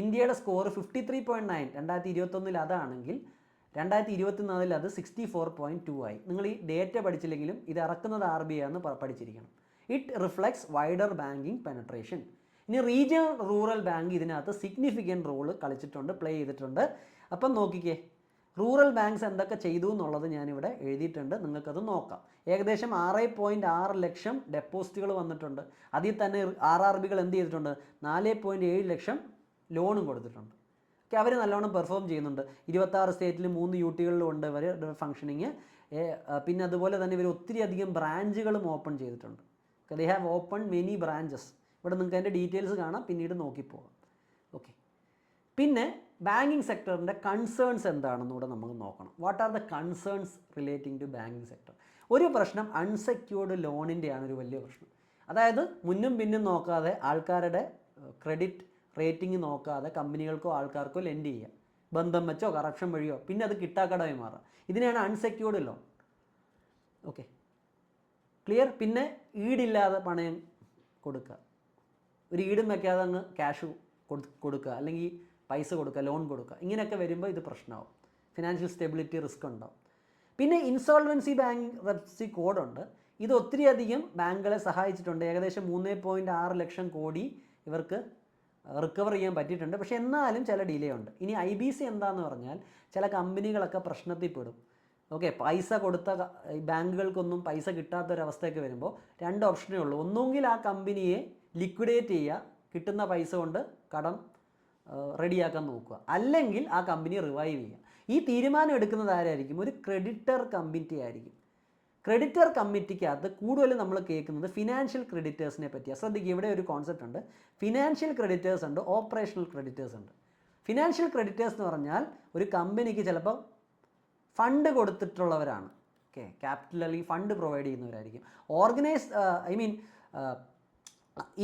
ഇന്ത്യയുടെ സ്കോർ 53.9 2021 അതാണെങ്കിൽ 2024 അത് 64.2 ആയി. നിങ്ങൾ ഈ ഡേറ്റ പഠിച്ചില്ലെങ്കിലും ഇത് ഇറക്കുന്നത് RBI ആണെന്ന് പഠിച്ചിരിക്കണം. It reflects wider banking penetration. ഇനി റീജിയണൽ റൂറൽ ബാങ്ക് ഇതിനകത്ത് സിഗ്നിഫിക്കൻറ്റ് റോള് കളിച്ചിട്ടുണ്ട്, പ്ലേ ചെയ്തിട്ടുണ്ട്. അപ്പം നോക്കിക്കേ, റൂറൽ ബാങ്ക്സ് എന്തൊക്കെ ചെയ്തു എന്നുള്ളത് ഞാനിവിടെ എഴുതിയിട്ടുണ്ട്, നിങ്ങൾക്കത് നോക്കാം. ഏകദേശം 6.6 ലക്ഷം ഡെപ്പോസിറ്റുകൾ വന്നിട്ടുണ്ട്. അതിൽ തന്നെ RRBകൾ എന്ത് ചെയ്തിട്ടുണ്ട്? 4.7 ലക്ഷം ലോണും കൊടുത്തിട്ടുണ്ട്. ഓക്കെ, അവർ നല്ലോണം പെർഫോം ചെയ്യുന്നുണ്ട്. 26 സ്റ്റേറ്റിലും 3 UTകളിലും ഉണ്ട് ഇവർ ഫങ്ഷനിങ്. പിന്നെ അതുപോലെ തന്നെ ഇവർ ഒത്തിരി അധികം ബ്രാഞ്ചുകളും ഓപ്പൺ ചെയ്തിട്ടുണ്ട്. Okay, they have open many branches. ഇവിടെ നിങ്ങൾക്ക് അതിൻ്റെ ഡീറ്റെയിൽസ് കാണാം, പിന്നീട് നോക്കിപ്പോകാം. ഓക്കെ, പിന്നെ ബാങ്കിങ് സെക്ടറിൻ്റെ കൺസേൺസ് എന്താണെന്ന് കൂടെ നമുക്ക് നോക്കണം. What are the concerns relating to banking sector? ഒരു പ്രശ്നം അൺസെക്യൂർഡ് ലോണിൻ്റെയാണ് ഒരു വലിയ പ്രശ്നം. അതായത് മുന്നും പിന്നും നോക്കാതെ ആൾക്കാരുടെ ക്രെഡിറ്റ് റേറ്റിംഗ് നോക്കാതെ കമ്പനികൾക്കോ ആൾക്കാർക്കോ ലെൻഡ് ചെയ്യുക, ബന്ധം വെച്ചോ കറപ്ഷൻ വഴിയോ, പിന്നെ അത് കിട്ടാക്കടമായി മാറുക. ഇതിനെയാണ് അൺസെക്യൂർഡ് ലോൺ. Okay, clear? പിന്നെ ഈടില്ലാതെ പണയം കൊടുക്കുക, ഒരു ഈടും വയ്ക്കാതെ അങ്ങ് ക്യാഷ് കൊടുക്കുക, അല്ലെങ്കിൽ പൈസ കൊടുക്കുക, ലോൺ കൊടുക്കുക. ഇങ്ങനെയൊക്കെ വരുമ്പോൾ ഇത് പ്രശ്നമാവും. ഫിനാൻഷ്യൽ സ്റ്റെബിലിറ്റി റിസ്ക് ഉണ്ടാവും. പിന്നെ ഇൻസോൾവൻസി ബാങ്ക്രപ്സി കോഡുണ്ട്. ഇത് ഒത്തിരി അധികം ബാങ്കുകളെ സഹായിച്ചിട്ടുണ്ട്. ഏകദേശം 3.6 ലക്ഷം കോടി ഇവർക്ക് റിക്കവർ ചെയ്യാൻ പറ്റിയിട്ടുണ്ട്. പക്ഷേ എന്നാലും ചില ഡിലേ ഉണ്ട്. ഇനി IBC എന്താണെന്ന് പറഞ്ഞാൽ ചില കമ്പനികളൊക്കെ പ്രശ്നത്തിൽ പെടും. ഓക്കെ, പൈസ കൊടുത്ത ബാങ്കുകൾക്കൊന്നും പൈസ കിട്ടാത്തൊരവസ്ഥയൊക്കെ വരുമ്പോൾ 2 ഓപ്ഷനേ ഉള്ളൂ. ഒന്നുകിൽ ആ കമ്പനിയെ ലിക്വിഡേറ്റ് ചെയ്യുക, കിട്ടുന്ന പൈസ കൊണ്ട് കടം റെഡിയാക്കാൻ നോക്കുക, അല്ലെങ്കിൽ ആ കമ്പനി റിവൈവ് ചെയ്യുക. ഈ തീരുമാനം എടുക്കുന്നത് ആരായിരിക്കും? ഒരു ക്രെഡിറ്റർ കമ്മിറ്റി ആയിരിക്കും. ക്രെഡിറ്റർ കമ്മിറ്റിക്കകത്ത് കൂടുതലും നമ്മൾ കേൾക്കുന്നത് ഫിനാൻഷ്യൽ ക്രെഡിറ്റേഴ്സിനെ പറ്റിയാണ്. ശ്രദ്ധിക്കുക, ഇവിടെ ഒരു കോൺസെപ്റ്റ് ഉണ്ട്. ഫിനാൻഷ്യൽ ക്രെഡിറ്റേഴ്സ് ഉണ്ട്, ഓപ്പറേഷണൽ ക്രെഡിറ്റേഴ്സ് ഉണ്ട്. ഫിനാൻഷ്യൽ ക്രെഡിറ്റേഴ്സ് എന്ന് പറഞ്ഞാൽ ഒരു കമ്പനിക്ക് ചിലപ്പോൾ ഫണ്ട് കൊടുത്തിട്ടുള്ളവരാണ്. ഓക്കെ, ക്യാപിറ്റൽ അല്ലെങ്കിൽ ഫണ്ട് പ്രൊവൈഡ് ചെയ്യുന്നവരായിരിക്കും.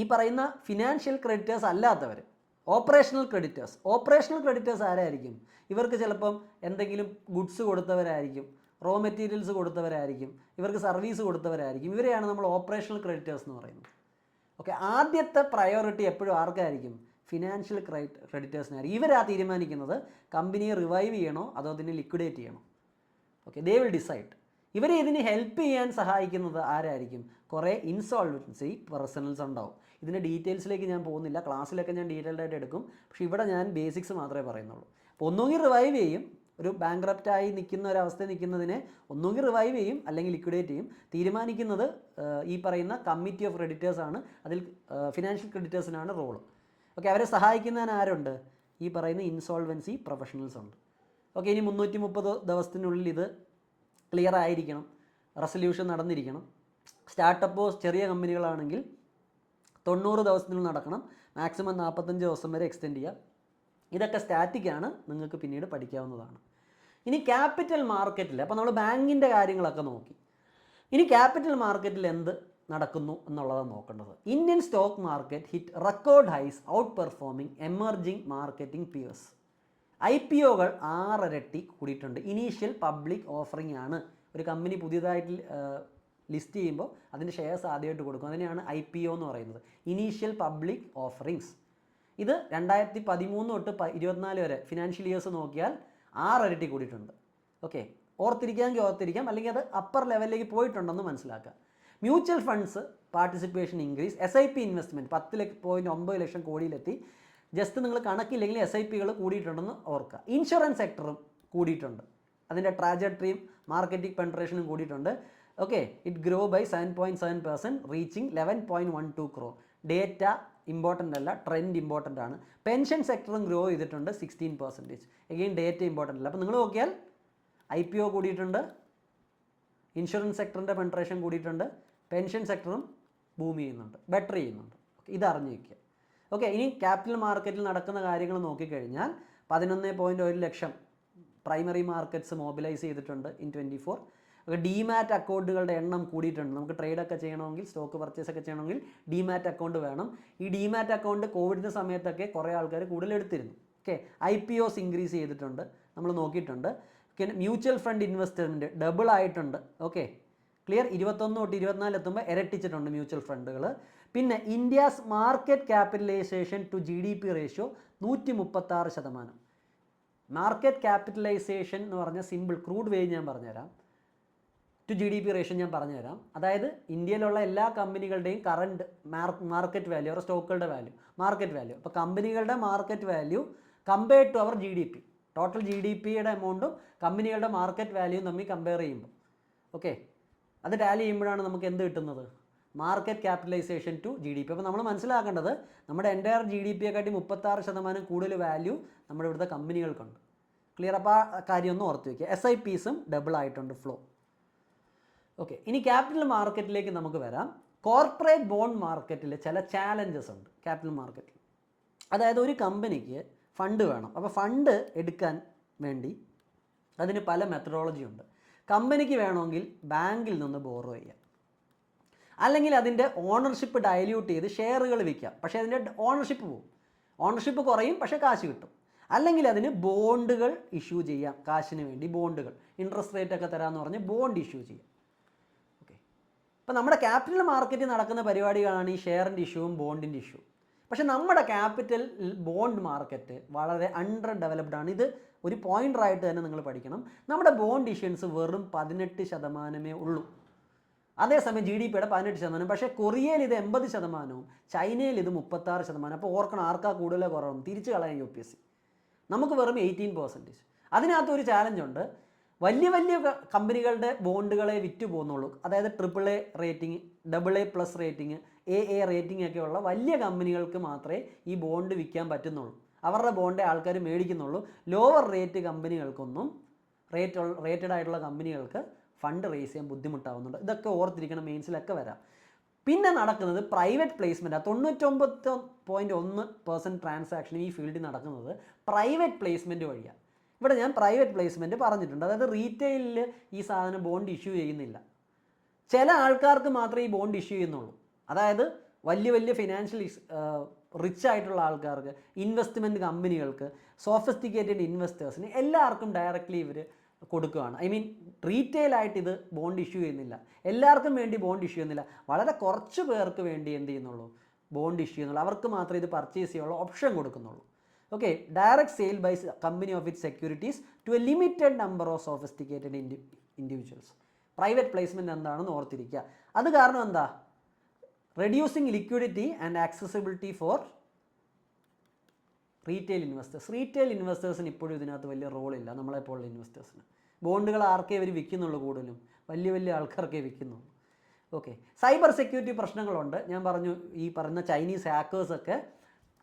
ഈ പറയുന്ന ഫിനാൻഷ്യൽ ക്രെഡിറ്റേഴ്സ് അല്ലാത്തവർ ഓപ്പറേഷണൽ ക്രെഡിറ്റേഴ്സ് ആരായിരിക്കും? ഇവർക്ക് ചിലപ്പം എന്തെങ്കിലും ഗുഡ്സ് കൊടുത്തവരായിരിക്കും, റോ മെറ്റീരിയൽസ് കൊടുത്തവരായിരിക്കും, ഇവർക്ക് സർവീസ് കൊടുത്തവരായിരിക്കും. ഇവരെയാണ് നമ്മൾ ഓപ്പറേഷണൽ ക്രെഡിറ്റേഴ്സ് എന്ന് പറയുന്നത്. ഓക്കെ, ആദ്യത്തെ പ്രയോറിറ്റി എപ്പോഴും ആർക്കായിരിക്കും? ഫിനാൻഷ്യൽ ക്രെഡിറ്റേഴ്സിനായിരിക്കും. ഇവരാ തീരുമാനിക്കുന്നത് കമ്പനിയെ റിവൈവ് ചെയ്യണോ അതോ അതിനെ ലിക്വിഡേറ്റ് ചെയ്യണോ. Okay, they will decide. ഇവരെ ഇതിന് ഹെൽപ്പ് ചെയ്യാൻ സഹായിക്കുന്നത് ആരായിരിക്കും? കുറേ ഇൻസോൾവൻസി പേഴ്സണൽസ് ഉണ്ടാവും. ഇതിൻ്റെ ഡീറ്റെയിൽസിലേക്ക് ഞാൻ പോകുന്നില്ല, ക്ലാസ്സിലൊക്കെ ഞാൻ ഡീറ്റെയിൽഡ് ആയിട്ട് എടുക്കും. പക്ഷേ ഇവിടെ ഞാൻ ബേസിക്സ് മാത്രമേ പറയുന്നുള്ളൂ. അപ്പോൾ ഒന്നുകിൽ റിവൈവ് ചെയ്യും, ഒരു ബാങ്ക്രപ്റ്റായി നിൽക്കുന്ന ഒരവസ്ഥയിൽ നിൽക്കുന്നതിനെ ഒന്നുകിൽ റിവൈവ് ചെയ്യും അല്ലെങ്കിൽ ലിക്വിഡേറ്റ് ചെയ്യും. തീരുമാനിക്കുന്നത് ഈ പറയുന്ന കമ്മിറ്റി ഓഫ് ക്രെഡിറ്റേഴ്സാണ്. അതിൽ ഫിനാൻഷ്യൽ ക്രെഡിറ്റേഴ്സിനാണ് റോള്. ഓക്കെ, അവരെ സഹായിക്കുന്നതിന് ആരുണ്ട്? ഈ പറയുന്ന ഇൻസോൾവൻസി പ്രൊഫഷണൽസ് ഉണ്ട്. ഓക്കെ, ഇനി 330 ദിവസത്തിനുള്ളിൽ ഇത് ക്ലിയർ ആയിരിക്കണം, റെസൊല്യൂഷൻ നടന്നിരിക്കണം. സ്റ്റാർട്ടപ്പോ ചെറിയ കമ്പനികളാണെങ്കിൽ 90 ദിവസത്തിനുള്ളിൽ നടക്കണം, മാക്സിമം 45 ദിവസം വരെ എക്സ്റ്റെൻഡ് ചെയ്യാം. ഇതൊക്കെ സ്റ്റാറ്റിക്കാണ്, നിങ്ങൾക്ക് പിന്നീട് പഠിക്കാവുന്നതാണ്. ഇനി ക്യാപിറ്റൽ മാർക്കറ്റിൽ, അപ്പോൾ നമ്മൾ ബാങ്കിൻ്റെ കാര്യങ്ങളൊക്കെ നോക്കി. ഇനി ക്യാപിറ്റൽ മാർക്കറ്റിൽ എന്ത് നടക്കുന്നു എന്നുള്ളതാണ് നോക്കേണ്ടത്. Indian stock market hit record highs outperforming emerging marketing peers. IPOകൾ 6 ഇരട്ടി കൂടിയിട്ടുണ്ട്. ഇനീഷ്യൽ പബ്ലിക് ഓഫറിംഗ് ആണ്. ഒരു കമ്പനി പുതിയതായിട്ട് ലിസ്റ്റ് ചെയ്യുമ്പോൾ അതിൻ്റെ ഷെയർസ് ആദ്യമായിട്ട് കൊടുക്കും, അതിനെയാണ് IPO എന്ന് പറയുന്നത്, ഇനീഷ്യൽ പബ്ലിക് ഓഫറിങ്സ്. ഇത് 2013 തൊട്ട് 24 വരെ ഫിനാൻഷ്യൽ ഇയേഴ്സ് നോക്കിയാൽ 6 ഇരട്ടി കൂടിയിട്ടുണ്ട്. ഓക്കെ, ഓർത്തിരിക്കാമെങ്കിൽ ഓർത്തിരിക്കാം, അല്ലെങ്കിൽ അത് അപ്പർ ലെവലിലേക്ക് പോയിട്ടുണ്ടെന്ന് മനസ്സിലാക്കുക. Mutual funds participation increase. SIP investment 10.9 ലക്ഷം കോടിയിലെത്തി. ജസ്റ്റ് നിങ്ങൾ കണക്കില്ലെങ്കിൽ SIPകൾ കൂടിയിട്ടുണ്ടെന്ന് ഓർക്കുക. ഇൻഷുറൻസ് സെക്ടറും കൂടിയിട്ടുണ്ട്, അതിൻ്റെ ട്രാജക്ടറിയും മാർക്കറ്റിംഗ് പെൻട്രേഷനും കൂടിയിട്ടുണ്ട്. Okay, it grow by 7.7%, reaching 11.12 crore. ഡേറ്റ ഇമ്പോർട്ടൻ്റ് അല്ല, ട്രെൻഡ് ഇമ്പോർട്ടൻ്റ് ആണ്. പെൻഷൻ സെക്ടറും ഗ്രോ ചെയ്തിട്ടുണ്ട് 16%. എഗെയിൻ ഡേറ്റ ഇമ്പോർട്ടൻ്റ് അല്ല. അപ്പോൾ നിങ്ങൾ നോക്കിയാൽ IPO കൂടിയിട്ടുണ്ട്, ഇൻഷുറൻസ് സെക്ടറിൻ്റെ പെൻട്രേഷൻ കൂടിയിട്ടുണ്ട്, പെൻഷൻ സെക്ടറും ബൂം ചെയ്യുന്നുണ്ട്, ബെറ്റർ ചെയ്യുന്നുണ്ട്. ഇത് അറിഞ്ഞു വയ്ക്കുക. ഓക്കെ, ഇനി ക്യാപിറ്റൽ മാർക്കറ്റിൽ നടക്കുന്ന കാര്യങ്ങൾ നോക്കിക്കഴിഞ്ഞാൽ 11.1 ലക്ഷം പ്രൈമറി മാർക്കറ്റ്സ് മൊബിലൈസ് ചെയ്തിട്ടുണ്ട് ഇൻ 24. ഡിമാറ്റ് അക്കൗണ്ടുകളുടെ എണ്ണം കൂടിയിട്ടുണ്ട്. നമുക്ക് ട്രേഡൊക്കെ ചെയ്യണമെങ്കിൽ, സ്റ്റോക്ക് പർച്ചേസ് ഒക്കെ ചെയ്യണമെങ്കിൽ ഡിമാറ്റ് അക്കൗണ്ട് വേണം. ഈ ഡിമാറ്റ് അക്കൗണ്ട് കോവിഡിൻ്റെ സമയത്തൊക്കെ കുറേ ആൾക്കാർ കൂടുതൽ എടുത്തിരുന്നു. ഓക്കെ, IPOs ഇൻക്രീസ് ചെയ്തിട്ടുണ്ട്, നമ്മൾ നോക്കിയിട്ടുണ്ട്. പിന്നെ മ്യൂച്വൽ ഫണ്ട് ഇൻവെസ്റ്റ്മെൻറ്റ് ഡബിൾ ആയിട്ടുണ്ട്. Okay, clear. 21 തൊട്ട് 24 എത്തുമ്പോൾ ഇരട്ടിച്ചിട്ടുണ്ട് മ്യൂച്വൽ ഫണ്ടുകൾ. പിന്നെ India's market capitalization to GDP റേഷ്യോ 136%. മാർക്കറ്റ് ക്യാപിറ്റലൈസേഷൻ എന്ന് പറഞ്ഞാൽ സിമ്പിൾ ക്രൂഡ് വേജ് ഞാൻ പറഞ്ഞുതരാം, ടു GDP റേഷ്യോ ഞാൻ പറഞ്ഞുതരാം. അതായത് ഇന്ത്യയിലുള്ള എല്ലാ കമ്പനികളുടെയും കറണ്ട് മാർക്കറ്റ് വാല്യൂ, അവരുടെ സ്റ്റോക്കുകളുടെ വാല്യൂ, മാർക്കറ്റ് വാല്യൂ. അപ്പോൾ കമ്പനികളുടെ market value compared to our GDP, total GDPയുടെ എമൗണ്ടും കമ്പനികളുടെ മാർക്കറ്റ് വാല്യൂയും തമ്മിൽ കമ്പയർ ചെയ്യുമ്പോൾ, ഓക്കെ, അത് ടാലി ചെയ്യുമ്പോഴാണ് നമുക്ക് എന്ത് കിട്ടുന്നത്? Market capitalization to GDP. അപ്പോൾ നമ്മൾ മനസ്സിലാക്കേണ്ടത് നമ്മുടെ എൻ്റയർ GDPയെക്കാട്ടി 36% കൂടുതൽ വാല്യൂ നമ്മുടെ ഇവിടുത്തെ കമ്പനികൾക്കുണ്ട്. ക്ലിയർ? അപ്പോൾ ആ കാര്യം ഒന്ന് ഓർത്ത് വയ്ക്കുക. SIPസും ഡബിൾ ആയിട്ടുണ്ട് ഫ്ലോ. ഓക്കെ, ഇനി ക്യാപിറ്റൽ മാർക്കറ്റിലേക്ക് നമുക്ക് വരാം. കോർപ്പറേറ്റ് ബോണ്ട് മാർക്കറ്റിൽ ചില ചാലഞ്ചസ് ഉണ്ട് ക്യാപിറ്റൽ മാർക്കറ്റിൽ. അതായത് ഒരു കമ്പനിക്ക് ഫണ്ട് വേണം. അപ്പോൾ ഫണ്ട് എടുക്കാൻ വേണ്ടി അതിന് പല മെത്തഡോളജി ഉണ്ട്. കമ്പനിക്ക് വേണമെങ്കിൽ ബാങ്കിൽ നിന്ന് ബോറോ ചെയ്യാം, അല്ലെങ്കിൽ അതിൻ്റെ ഓണർഷിപ്പ് ഡയല്യൂട്ട് ചെയ്ത് ഷെയറുകൾ വിൽക്കാം, പക്ഷേ അതിൻ്റെ ഓണർഷിപ്പ് പോകും, ഓണർഷിപ്പ് കുറയും, പക്ഷേ കാശ് കിട്ടും. അല്ലെങ്കിൽ അതിന് ബോണ്ടുകൾ ഇഷ്യൂ ചെയ്യാം, കാശിന് വേണ്ടി ബോണ്ടുകൾ, ഇൻട്രസ്റ്റ് റേറ്റ് ഒക്കെ തരാമെന്ന് പറഞ്ഞ് ബോണ്ട് ഇഷ്യൂ ചെയ്യാം. ഓക്കെ, അപ്പോൾ നമ്മുടെ ക്യാപിറ്റൽ മാർക്കറ്റിൽ നടക്കുന്ന പരിപാടികളാണ് ഈ ഷെയറിൻ്റെ ഇഷ്യൂവും ബോണ്ടിൻ്റെ ഇഷ്യൂ. പക്ഷേ നമ്മുടെ ക്യാപിറ്റൽ ബോണ്ട് മാർക്കറ്റ് വളരെ അണ്ടർ ഡെവലപ്ഡ് ആണ്. ഇത് ഒരു പോയിൻ്റായിട്ട് തന്നെ നിങ്ങൾ പഠിക്കണം. നമ്മുടെ ബോണ്ട് ഇഷ്യൂൻസ് വെറും 18% ഉള്ളൂ. അതേസമയം GDPയുടെ 18%. പക്ഷേ കൊറിയയിൽ ഇത് 80%, ചൈനയിൽ ഇത് 36%. അപ്പോൾ ഓർക്കണം, ആർക്കാ കൂടുതലോ കുറവും തിരിച്ച് കളയാൻ UPSC. നമുക്ക് വെറും 18%. അതിനകത്ത് ഒരു ചാലഞ്ചുണ്ട്. വലിയ വലിയ കമ്പനികളുടെ ബോണ്ടുകളെ വിറ്റ് പോകുന്നുള്ളൂ. അതായത് AAA rating, AA+ rating, AA rating ഒക്കെ ഉള്ള വലിയ കമ്പനികൾക്ക് മാത്രമേ ഈ ബോണ്ട് വിൽക്കാൻ പറ്റുന്നുള്ളൂ. അവരുടെ ബോണ്ടേ ആൾക്കാർ മേടിക്കുന്നുള്ളൂ. ലോവർ റേറ്റ് കമ്പനികൾക്കൊന്നും, റേറ്റഡ് ആയിട്ടുള്ള കമ്പനികൾക്ക് ഫണ്ട് റേസ് ചെയ്യാൻ ബുദ്ധിമുട്ടാവുന്നുണ്ട്. ഇതൊക്കെ ഓർത്തിരിക്കണം, മെയിൻസിലൊക്കെ വരാം. പിന്നെ നടക്കുന്നത് പ്രൈവറ്റ് പ്ലേസ്മെൻറ്റാണ്. 99.1% ട്രാൻസാക്ഷൻ ഈ ഫീൽഡിൽ നടക്കുന്നത് പ്രൈവറ്റ് പ്ലേസ്മെൻറ്റ് വഴിയാണ്. ഇവിടെ ഞാൻ പ്രൈവറ്റ് പ്ലേസ്മെൻറ്റ് പറഞ്ഞിട്ടുണ്ട്. അതായത് റീറ്റെയിലിൽ ഈ സാധനം ബോണ്ട് ഇഷ്യൂ ചെയ്യുന്നില്ല, ചില ആൾക്കാർക്ക് മാത്രമേ ഈ ബോണ്ട് ഇഷ്യൂ ചെയ്യുന്നുള്ളൂ. അതായത് വലിയ വലിയ ഫിനാൻഷ്യൽ റിച്ച് ആയിട്ടുള്ള ആൾക്കാർക്ക്, ഇൻവെസ്റ്റ്മെൻറ്റ് കമ്പനികൾക്ക്, സോഫിസ്റ്റിക്കേറ്റഡ് ഇൻവെസ്റ്റേഴ്സിന് എല്ലാവർക്കും ഡയറക്റ്റ്ലി ഇവർ കൊടുക്കുകയാണ്. ഐ മീൻ റീറ്റെയിലായിട്ട് ഇത് ബോണ്ട് ഇഷ്യൂ ചെയ്യുന്നില്ല, എല്ലാവർക്കും വേണ്ടി ബോണ്ട് ഇഷ്യൂ ചെയ്യുന്നില്ല. വളരെ കുറച്ച് പേർക്ക് വേണ്ടി എന്ത് ചെയ്യുന്നുള്ളൂ? ബോണ്ട് ഇഷ്യൂ ചെയ്യുന്നുള്ളൂ. അവർക്ക് മാത്രമേ ഇത് പർച്ചേസ് ചെയ്യാനുള്ള ഓപ്ഷൻ കൊടുക്കുന്നുള്ളൂ. Okay, direct sale by company of it securities to a limited number of sophisticated individuals. Private placement എന്താണെന്ന് ഓർത്തിരിക്കുക. അത് കാരണം എന്താ? Reducing liquidity and accessibility for retail investors. Retail ഇൻവെസ്റ്റേഴ്സിന് ഇപ്പോഴും ഇതിനകത്ത് വലിയ റോളില്ല. നമ്മളെപ്പോലുള്ള ഇൻവെസ്റ്റേഴ്സിന് ബോണ്ടുകൾ ആർക്കേ ഇവർ വിൽക്കുന്നുള്ളൂ, കൂടുതലും വലിയ വലിയ ആൾക്കാർക്കേ വിൽക്കുന്നുള്ളൂ. ഓക്കെ, സൈബർ സെക്യൂരിറ്റി പ്രശ്നങ്ങളുണ്ട്. ഞാൻ പറഞ്ഞു, ഈ പറയുന്ന ചൈനീസ് ഹാക്കേഴ്സൊക്കെ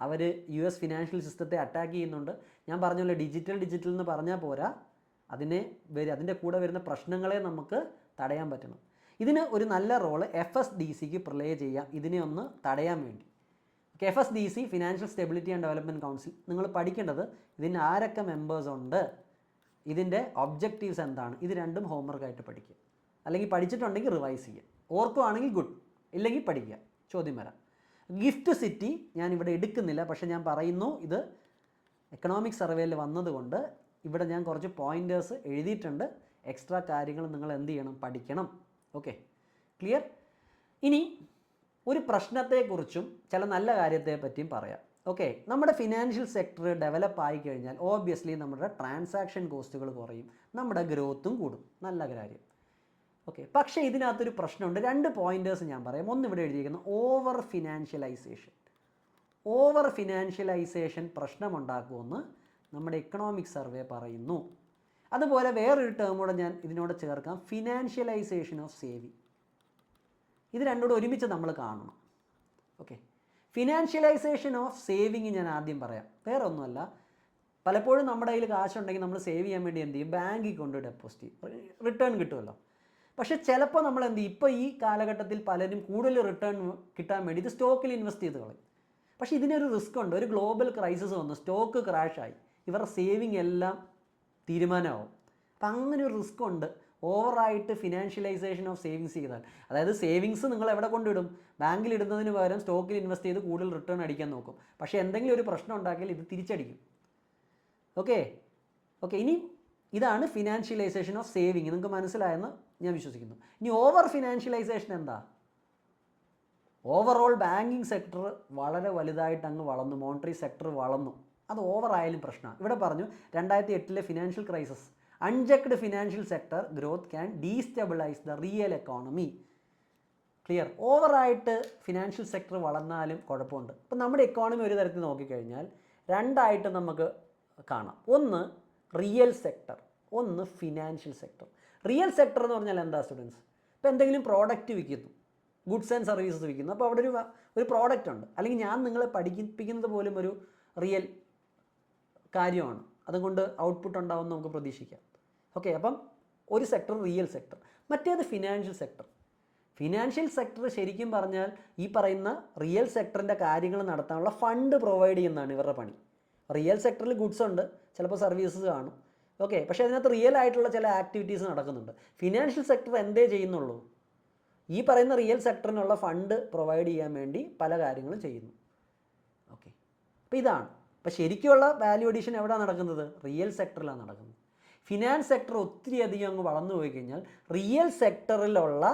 അവർ US ഫിനാൻഷ്യൽ സിസ്റ്റത്തെ അറ്റാക്ക് ചെയ്യുന്നുണ്ട്. ഞാൻ പറഞ്ഞല്ലോ ഡിജിറ്റൽ എന്ന് പറഞ്ഞാൽ പോരാ, അതിൻ്റെ കൂടെ വരുന്ന പ്രശ്നങ്ങളെ നമുക്ക് തടയാൻ പറ്റണം. ഇതിന് ഒരു നല്ല റോള് FSDCക്ക് പ്ലേ ചെയ്യാം, ഇതിനെ ഒന്ന് തടയാൻ വേണ്ടി. FSDC financial stability and development council, നിങ്ങൾ പഠിക്കേണ്ടത് ഇതിന് ആരൊക്കെ മെമ്പേഴ്സ് ഉണ്ട്, ഇതിൻ്റെ ഒബ്ജക്റ്റീവ്സ് എന്താണ്, ഇത് രണ്ടും ഹോംവർക്കായിട്ട് പഠിക്കുക. അല്ലെങ്കിൽ പഠിച്ചിട്ടുണ്ടെങ്കിൽ റിവൈസ് ചെയ്യുക, ഓർക്കുവാണെങ്കിൽ ഗുഡ്, ഇല്ലെങ്കിൽ പഠിക്കുക, ചോദ്യം വരാം. ഗിഫ്റ്റ് സിറ്റി ഞാനിവിടെ എടുക്കുന്നില്ല, പക്ഷേ ഞാൻ പറയുന്നു ഇത് എക്കണോമിക് സർവേയിൽ വന്നതുകൊണ്ട് ഇവിടെ ഞാൻ കുറച്ച് പോയിൻറ്റേഴ്സ് എഴുതിയിട്ടുണ്ട്. എക്സ്ട്രാ കാര്യങ്ങൾ നിങ്ങൾ എന്ത് ചെയ്യണം, പഠിക്കണം. Okay, clear? ഇനി ഒരു പ്രശ്നത്തെക്കുറിച്ചും ചില നല്ല കാര്യത്തെ പറ്റിയും പറയാം. ഓക്കെ, നമ്മുടെ ഫിനാൻഷ്യൽ സെക്ടർ ഡെവലപ്പ് ആയി കഴിഞ്ഞാൽ ഓബ്വിയസ്ലി നമ്മുടെ ട്രാൻസാക്ഷൻ കോസ്റ്റുകൾ കുറയും, നമ്മുടെ ഗ്രോത്തും കൂടും, നല്ല കാര്യം. ഓക്കെ, പക്ഷേ ഇതിനകത്തൊരു പ്രശ്നമുണ്ട്. 2 പോയിൻറ്റേഴ്സ് ഞാൻ പറയാം. ഒന്ന് ഇവിടെ എഴുതിയിരിക്കുന്നു, ഓവർ ഫിനാൻഷ്യലൈസേഷൻ പ്രശ്നമുണ്ടാക്കുമെന്ന് നമ്മുടെ എക്കണോമിക് സർവേ പറയുന്നു. അതുപോലെ വേറൊരു ടേം കൂടെ ഞാൻ ഇതിനോട് ചേർക്കാം, ഫിനാൻഷ്യലൈസേഷൻ ഓഫ് സേവിങ്. ഇത് രണ്ടുകൂടെ ഒരുമിച്ച് നമ്മൾ കാണണം. ഓക്കെ, ഫിനാൻഷ്യലൈസേഷൻ ഓഫ് സേവിങ് ഞാൻ ആദ്യം പറയാം. വേറെ ഒന്നുമല്ല, പലപ്പോഴും നമ്മുടെ കയ്യിൽ കാശുണ്ടെങ്കിൽ നമ്മൾ സേവ് ചെയ്യാൻ വേണ്ടി എന്ത് ചെയ്യും, ബാങ്കിൽ കൊണ്ട് ഡെപ്പോസിറ്റ് ചെയ്യും, റിട്ടേൺ കിട്ടുമല്ലോ. പക്ഷേ ചിലപ്പോൾ നമ്മൾ എന്ത് ചെയ്യും, ഇപ്പോൾ ഈ കാലഘട്ടത്തിൽ പലരും കൂടുതൽ റിട്ടേൺ കിട്ടാൻ വേണ്ടി ഇത് സ്റ്റോക്കിൽ ഇൻവെസ്റ്റ് ചെയ്ത് കളയും. പക്ഷേ ഇതിനൊരു റിസ്ക് ഉണ്ട്. ഒരു ഗ്ലോബൽ ക്രൈസിസ് വന്നു, സ്റ്റോക്ക് ക്രാഷായി, ഇവരുടെ സേവിങ് എല്ലാം തീരുമാനമാവും. അപ്പം അങ്ങനെ ഒരു റിസ്ക് ഉണ്ട് ഓവറായിട്ട് ഫിനാൻഷ്യലൈസേഷൻ ഓഫ് സേവിങ്സ് ചെയ്താൽ. അതായത് സേവിങ്സ് നിങ്ങൾ എവിടെ കൊണ്ടിടും, ബാങ്കിൽ ഇടുന്നതിന് പകരം സ്റ്റോക്കിൽ ഇൻവെസ്റ്റ് ചെയ്ത് കൂടുതൽ റിട്ടേൺ അടിക്കാൻ നോക്കും. പക്ഷേ എന്തെങ്കിലും ഒരു പ്രശ്നം ഉണ്ടാക്കിയാൽ ഇത് തിരിച്ചടിക്കും. ഓക്കെ, ഇനി ഇതാണ് ഫിനാൻഷ്യലൈസേഷൻ ഓഫ് സേവിങ്. നിങ്ങൾക്ക് മനസ്സിലായെന്ന് ഞാൻ വിശ്വസിക്കുന്നു. ഇനി ഓവർ ഫിനാൻഷ്യലൈസേഷൻ എന്താ? ഓവറോൾ ബാങ്കിങ് സെക്ടർ വളരെ വലുതായിട്ട് അങ്ങ് വളർന്നു, മോണിറ്ററി സെക്ടർ വളർന്നു, അത് ഓവറായാലും പ്രശ്നമാണ്. ഇവിടെ പറഞ്ഞു 2008 financial crisis, unchecked financial sector growth can destabilise the real economy. Clear? ഓവറായിട്ട് ഫിനാൻഷ്യൽ സെക്ടർ വളർന്നാലും കുഴപ്പമുണ്ട്. ഇപ്പം നമ്മുടെ എക്കോണമി ഒരു തരത്തിൽ നോക്കിക്കഴിഞ്ഞാൽ രണ്ടായിട്ട് നമുക്ക് കാണാം. ഒന്ന് റിയൽ സെക്ടർ, ഒന്ന് ഫിനാൻഷ്യൽ സെക്ടർ. റിയൽ സെക്ടർ എന്ന് പറഞ്ഞാൽ എന്താ സ്റ്റുഡൻസ്? ഇപ്പോൾ എന്തെങ്കിലും പ്രോഡക്റ്റ് വിൽക്കുന്നു, ഗുഡ്സ് ആൻഡ് സർവീസസ് വിൽക്കുന്നു, അപ്പോൾ അവിടെ ഒരു പ്രോഡക്റ്റ് ഉണ്ട്. അല്ലെങ്കിൽ ഞാൻ നിങ്ങളെ പഠിപ്പിക്കുന്നത് പോലും ഒരു റിയൽ കാര്യമാണ്, അതുകൊണ്ട് ഔട്ട്പുട്ട് ഉണ്ടാവുമെന്ന് നമുക്ക് പ്രതീക്ഷിക്കാം. ഓക്കെ, അപ്പം ഒരു സെക്ടർ റിയൽ സെക്ടർ, മറ്റേത് ഫിനാൻഷ്യൽ സെക്ടർ. ഫിനാൻഷ്യൽ സെക്ടർ ശരിക്കും പറഞ്ഞാൽ ഈ പറയുന്ന റിയൽ സെക്ടറിൻ്റെ കാര്യങ്ങൾ നടത്താനുള്ള ഫണ്ട് പ്രൊവൈഡ് ചെയ്യുന്നതാണ് ഇവരുടെ പണി. റിയൽ സെക്ടറിൽ ഗുഡ്സ് ഉണ്ട്, ചിലപ്പോൾ സർവീസസ് കാണും. ഓക്കെ, പക്ഷേ അതിനകത്ത് റിയൽ ആയിട്ടുള്ള ചില ആക്ടിവിറ്റീസ് നടക്കുന്നുണ്ട്. ഫിനാൻഷ്യൽ സെക്ടർ എന്തേ ചെയ്യുന്നുള്ളൂ, ഈ പറയുന്ന റിയൽ സെക്ടറിനുള്ള ഫണ്ട് പ്രൊവൈഡ് ചെയ്യാൻ വേണ്ടി പല കാര്യങ്ങളും ചെയ്യുന്നു. ഓക്കെ, അപ്പോൾ ഇതാണ്. അപ്പോൾ ശരിക്കുള്ള വാല്യൂ അഡീഷൻ എവിടെയാണ് നടക്കുന്നത്? റിയൽ സെക്ടറിലാണ് നടക്കുന്നത്. ഫിനാൻസ് സെക്ടർ ഒത്തിരി അധികം അങ്ങ് വളർന്നു പോയി കഴിഞ്ഞാൽ റിയൽ സെക്ടറിലുള്ള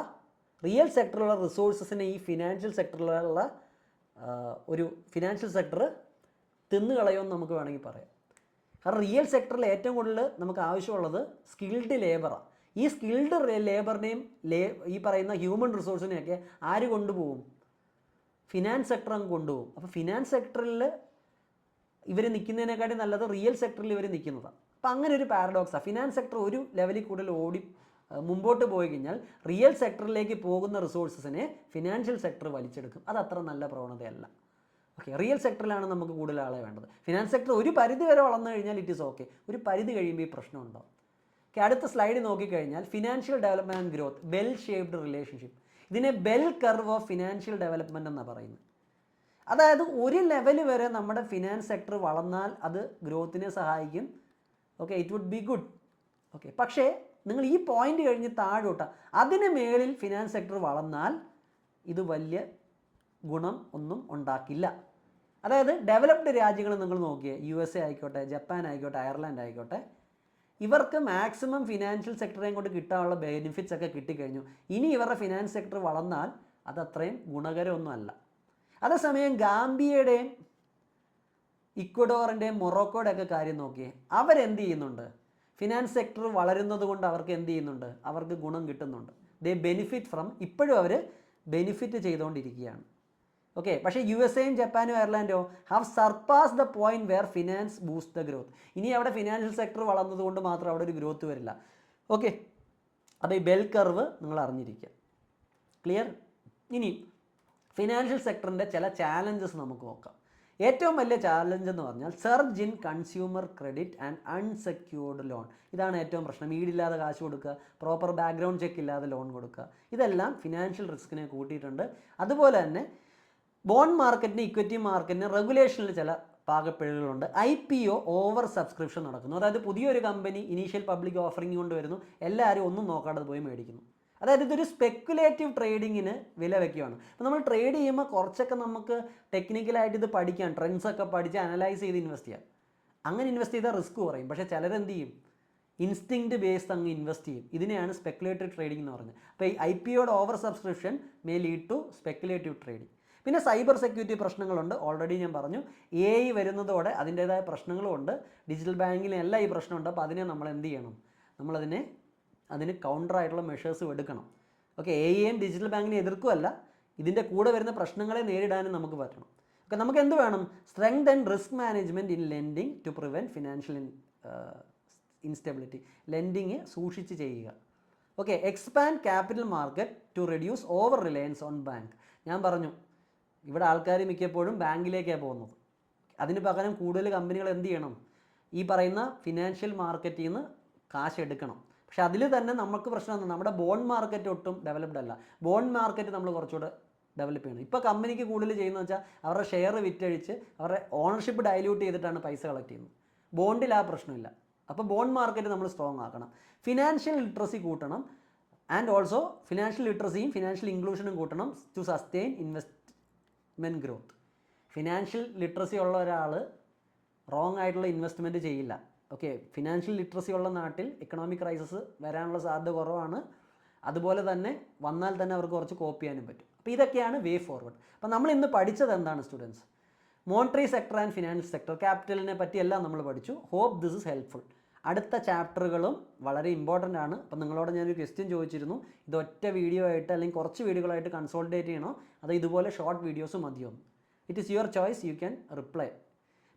റിസോഴ്സസിനെ ഈ ഫിനാൻഷ്യൽ സെക്ടറിലുള്ള ഒരു ഫിനാൻഷ്യൽ സെക്ടർ തിന്നുകളയുമെന്ന് നമുക്ക് വേണമെങ്കിൽ പറയാം. കാരണം റിയൽ സെക്ടറിൽ ഏറ്റവും കൂടുതൽ നമുക്ക് ആവശ്യമുള്ളത് സ്കിൽഡ് ലേബറാണ്. ഈ സ്കിൽഡ് ലേബറിനെയും ഈ പറയുന്ന ഹ്യൂമൻ റിസോഴ്സിനെയൊക്കെ ആര് കൊണ്ടുപോകും? ഫിനാൻസ് സെക്ടർ അങ്ങ് കൊണ്ടുപോകും. അപ്പോൾ ഫിനാൻസ് സെക്ടറിൽ ഇവർ നിൽക്കുന്നതിനെക്കാട്ടി നല്ലത് റിയൽ സെക്ടറിൽ ഇവർ നിൽക്കുന്നതാണ്. അപ്പോൾ അങ്ങനെ ഒരു പാരഡോക്സാണ്. ഫിനാൻസ് സെക്ടർ ഒരു ലെവലിൽ കൂടുതൽ മുമ്പോട്ട് പോയി കഴിഞ്ഞാൽ റിയൽ സെക്ടറിലേക്ക് പോകുന്ന റിസോഴ്സസിനെ ഫിനാൻഷ്യൽ സെക്ടർ വലിച്ചെടുക്കും. അത് അത്ര നല്ല പ്രവണതയല്ല. ഓക്കെ, റിയൽ സെക്ടറിലാണ് നമുക്ക് കൂടുതൽ ആളെ വേണ്ടത്. ഫിനാൻസ് സെക്ടർ ഒരു പരിധി വരെ വളർന്നു കഴിഞ്ഞാൽ ഇറ്റ് ഈസ് ഓക്കെ, ഒരു പരിധി കഴിയുമ്പോൾ ഈ പ്രശ്നം ഉണ്ടാവും. ഓക്കെ, അടുത്ത സ്ലൈഡ് നോക്കിക്കഴിഞ്ഞാൽ financial development and growth, bell shaped relationship. ഇതിനെ bell curve of financial development എന്നാണ് പറയുന്നത്. അതായത് ഒരു ലെവൽ വരെ നമ്മുടെ ഫിനാൻസ് സെക്ടർ വളർന്നാൽ അത് ഗ്രോത്തിനെ സഹായിക്കും. Okay, it would be good. Okay, പക്ഷേ നിങ്ങൾ ഈ പോയിന്റ് കഴിഞ്ഞ് താഴോട്ട് അതിന് മേളിൽ ഫിനാൻസ് സെക്ടർ വളർന്നാൽ ഇത് വലിയ ഗുണം ഒന്നും ഉണ്ടാക്കില്ല. അതായത് ഡെവലപ്ഡ് രാജ്യങ്ങൾ നിങ്ങൾ നോക്കിയേ, USA ആയിക്കോട്ടെ, ജപ്പാൻ ആയിക്കോട്ടെ, അയർലാൻഡ് ആയിക്കോട്ടെ, ഇവർക്ക് മാക്സിമം ഫിനാൻഷ്യൽ സെക്ടറേയും കൊണ്ട് കിട്ടാനുള്ള ബെനിഫിറ്റ്സ് ഒക്കെ കിട്ടിക്കഴിഞ്ഞു. ഇനി ഇവരുടെ ഫിനാൻസ് സെക്ടർ വളർന്നാൽ അത് അത്രയും ഗുണകരമൊന്നുമല്ല. അതേസമയം ഗാംബിയയുടെയും ഇക്വഡോറിൻ്റെയും മൊറോക്കോയുടെ ഒക്കെ കാര്യം നോക്കിയേ, അവരെന്ത് ചെയ്യുന്നുണ്ട്? ഫിനാൻസ് സെക്ടർ വളരുന്നത് കൊണ്ട് അവർക്ക് എന്ത് ചെയ്യുന്നുണ്ട്? അവർക്ക് ഗുണം കിട്ടുന്നുണ്ട്. ദേ ബെനിഫിറ്റ് ഫ്രം, ഇപ്പോഴും അവർ ബെനിഫിറ്റ് ചെയ്തുകൊണ്ടിരിക്കുകയാണ്. ഓക്കെ, പക്ഷേ USA-യും ജപ്പാനും അയർലാൻഡോ have surpass the point where finance boost the growth. ഇനി അവിടെ ഫിനാൻഷ്യൽ സെക്ടർ വളർന്നതുകൊണ്ട് മാത്രം അവിടെ ഒരു ഗ്രോത്ത് വരില്ല. ഓക്കെ, അപ്പോൾ ഈ ബെൽ കർവ് നിങ്ങൾ അറിഞ്ഞിരിക്കുക. ക്ലിയർ? ഇനി ഫിനാൻഷ്യൽ സെക്ടറിൻ്റെ ചില ചാലഞ്ചസ് നമുക്ക് നോക്കാം. ഏറ്റവും വലിയ ചാലഞ്ച് എന്ന് പറഞ്ഞാൽ surge in consumer credit and unsecured loan. ഇതാണ് ഏറ്റവും പ്രശ്നം. ഈടില്ലാതെ കാശ് കൊടുക്കുക, പ്രോപ്പർ ബാക്ക്ഗ്രൗണ്ട് ചെക്ക് ഇല്ലാതെ ലോൺ കൊടുക്കുക, ഇതെല്ലാം ഫിനാൻഷ്യൽ റിസ്കിനെ കൂട്ടിയിട്ടുണ്ട്. അതുപോലെ തന്നെ ബോണ്ട് മാർക്കറ്റിന്, ഇക്വിറ്റി മാർക്കറ്റിന് റെഗുലേഷനിൽ ചില പാകപ്പിഴകളുണ്ട്. IPO ഓവർ സബ്സ്ക്രിപ്ഷൻ നടക്കുന്നു. അതായത് പുതിയൊരു കമ്പനി ഇനീഷ്യൽ പബ്ലിക് ഓഫറിംഗ് കൊണ്ടുവരുന്നു, എല്ലാവരും ഒന്നും നോക്കാതെ പോയി മേടിക്കുന്നു. അതായത് ഇതൊരു സ്പെക്കുലേറ്റീവ് ട്രേഡിങ്ങിന് വില വയ്ക്കുകയാണ്. അപ്പോൾ നമ്മൾ ട്രേഡ് ചെയ്യുമ്പോൾ കുറച്ചൊക്കെ നമുക്ക് ടെക്നിക്കലായിട്ട് ഇത് പഠിക്കാം, ട്രെൻഡ്സൊക്കെ പഠിച്ച് അനലൈസ് ചെയ്ത് ഇൻവെസ്റ്റ് ചെയ്യാം. അങ്ങനെ ഇൻവെസ്റ്റ് ചെയ്താൽ റിസ്ക് കുറയും. പക്ഷേ ചിലരെന്ത് ചെയ്യും, ഇൻസ്റ്റിങ്ക്റ്റ് ബേസ്ഡ് അങ്ങ് ഇൻവെസ്റ്റ് ചെയ്യും. ഇതിനെയാണ് സ്പെക്കുലേറ്റീവ് ട്രേഡിംഗ് എന്ന് പറഞ്ഞത്. അപ്പോൾ ഈ IPOയുടെ over subscription may lead to speculative trading. പിന്നെ സൈബർ സെക്യൂരിറ്റി പ്രശ്നങ്ങളുണ്ട്. ഓൾറെഡി ഞാൻ പറഞ്ഞു. AI വരുന്നതോടെ അതിൻ്റേതായ പ്രശ്നങ്ങളുമുണ്ട്. ഡിജിറ്റൽ ബാങ്കിലെല്ലാം ഈ പ്രശ്നമുണ്ട്. അപ്പോൾ അതിനെ നമ്മൾ എന്ത് ചെയ്യണം, അതിന് കൗണ്ടറായിട്ടുള്ള മെഷേഴ്സും എടുക്കണം. ഓക്കെ, AIയും ഡിജിറ്റൽ ബാങ്കിനെ എതിർക്കുമല്ല, ഇതിൻ്റെ കൂടെ വരുന്ന പ്രശ്നങ്ങളെ നേരിടാനും നമുക്ക് പറ്റണം. ഓക്കെ, നമുക്ക് എന്ത് വേണം, strength and risk management in lending to prevent financial instability. Lending സൂക്ഷിച്ച് ചെയ്യുക. Okay, expand capital market to reduce over reliance on bank. ഞാൻ പറഞ്ഞു, ഇവിടെ ആൾക്കാർ മിക്കപ്പോഴും ബാങ്കിലേക്കാണ് പോകുന്നത്. അതിന് പകരം കൂടുതൽ കമ്പനികൾ എന്ത് ചെയ്യണം, ഈ പറയുന്ന ഫിനാൻഷ്യൽ മാർക്കറ്റിൽ നിന്ന് കാശ് എടുക്കണം. പക്ഷെ അതിൽ തന്നെ നമുക്ക് പ്രശ്നം, നമ്മുടെ ബോണ്ട് മാർക്കറ്റ് ഒട്ടും ഡെവലപ്ഡ് അല്ല. ബോണ്ട് മാർക്കറ്റ് നമ്മൾ കുറച്ചുകൂടെ ഡെവലപ്പ് ചെയ്യണം. ഇപ്പോൾ കമ്പനിക്ക് കൂടുതൽ ചെയ്യുന്നത് വെച്ചാൽ അവരുടെ ഷെയർ വിറ്റഴിച്ച് അവരുടെ ഓണർഷിപ്പ് ഡൈല്യൂട്ട് ചെയ്തിട്ടാണ് പൈസ കളക്ട് ചെയ്യുന്നത്. ബോണ്ടിൽ ആ പ്രശ്നമില്ല. അപ്പോൾ ബോണ്ട് മാർക്കറ്റ് നമ്മൾ സ്ട്രോങ് ആക്കണം. ഫിനാൻഷ്യൽ ലിറ്ററസി കൂട്ടണം. ആൻഡ് ഓൾസോ ഫിനാൻഷ്യൽ ലിറ്ററസിയും ഫിനാൻഷ്യൽ ഇൻക്ലൂഷനും കൂട്ടണം to sustain investment growth. Financial literacy ഉള്ള ഒരാൾ റോങ് ആയിട്ടുള്ള ഇൻവെസ്റ്റ്മെൻറ്റ് ചെയ്യില്ല. ഓക്കെ, ഫിനാൻഷ്യൽ ലിറ്ററസി ഉള്ള നാട്ടിൽ എക്കണോമിക് ക്രൈസിസ് വരാനുള്ള സാധ്യത കുറവാണ്. അതുപോലെ തന്നെ വന്നാൽ തന്നെ അവർക്ക് കുറച്ച് കോപ്പ് ചെയ്യാനും പറ്റും. അപ്പോൾ ഇതൊക്കെയാണ് വേ ഫോർവേഡ്. അപ്പോൾ നമ്മൾ ഇന്ന് പഠിച്ചത് എന്താണ് students? Monetary sector and finance sector, ക്യാപിറ്റലിനെ പറ്റിയെല്ലാം നമ്മൾ പഠിച്ചു. Hope this is helpful. അടുത്ത ചാപ്റ്ററുകളും വളരെ ഇമ്പോർട്ടൻ്റ് ആണ്. അപ്പോൾ നിങ്ങളോട് ഞാനൊരു ക്വസ്റ്റ്യൻ ചോദിച്ചിരുന്നു, ഇത് ഒറ്റ വീഡിയോ ആയിട്ട് അല്ലെങ്കിൽ കുറച്ച് വീഡിയോകളായിട്ട് കൺസോൾട്ടേറ്റ് ചെയ്യണോ അതോ ഇതുപോലെ ഷോർട്ട് വീഡിയോസ് മതിയോ? It is your choice, you can reply.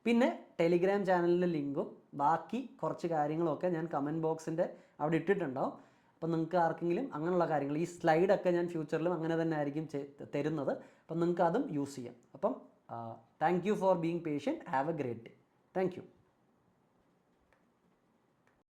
പിന്നെ ടെലിഗ്രാം ചാനലിൻ്റെ ലിങ്കും ബാക്കി കുറച്ച് കാര്യങ്ങളൊക്കെ ഞാൻ കമൻറ്റ് ബോക്സിൻ്റെ അവിടെ ഇട്ടിട്ടുണ്ടാവും. അപ്പം നിങ്ങൾക്ക് ആർക്കെങ്കിലും അങ്ങനെയുള്ള കാര്യങ്ങൾ, ഈ സ്ലൈഡൊക്കെ ഞാൻ ഫ്യൂച്ചറിലും അങ്ങനെ തന്നെ ആയിരിക്കും തരുന്നത്. അപ്പം നിങ്ങൾക്ക് അതും യൂസ് ചെയ്യാം. അപ്പം thank you for being patient. Have A great day. Thank you.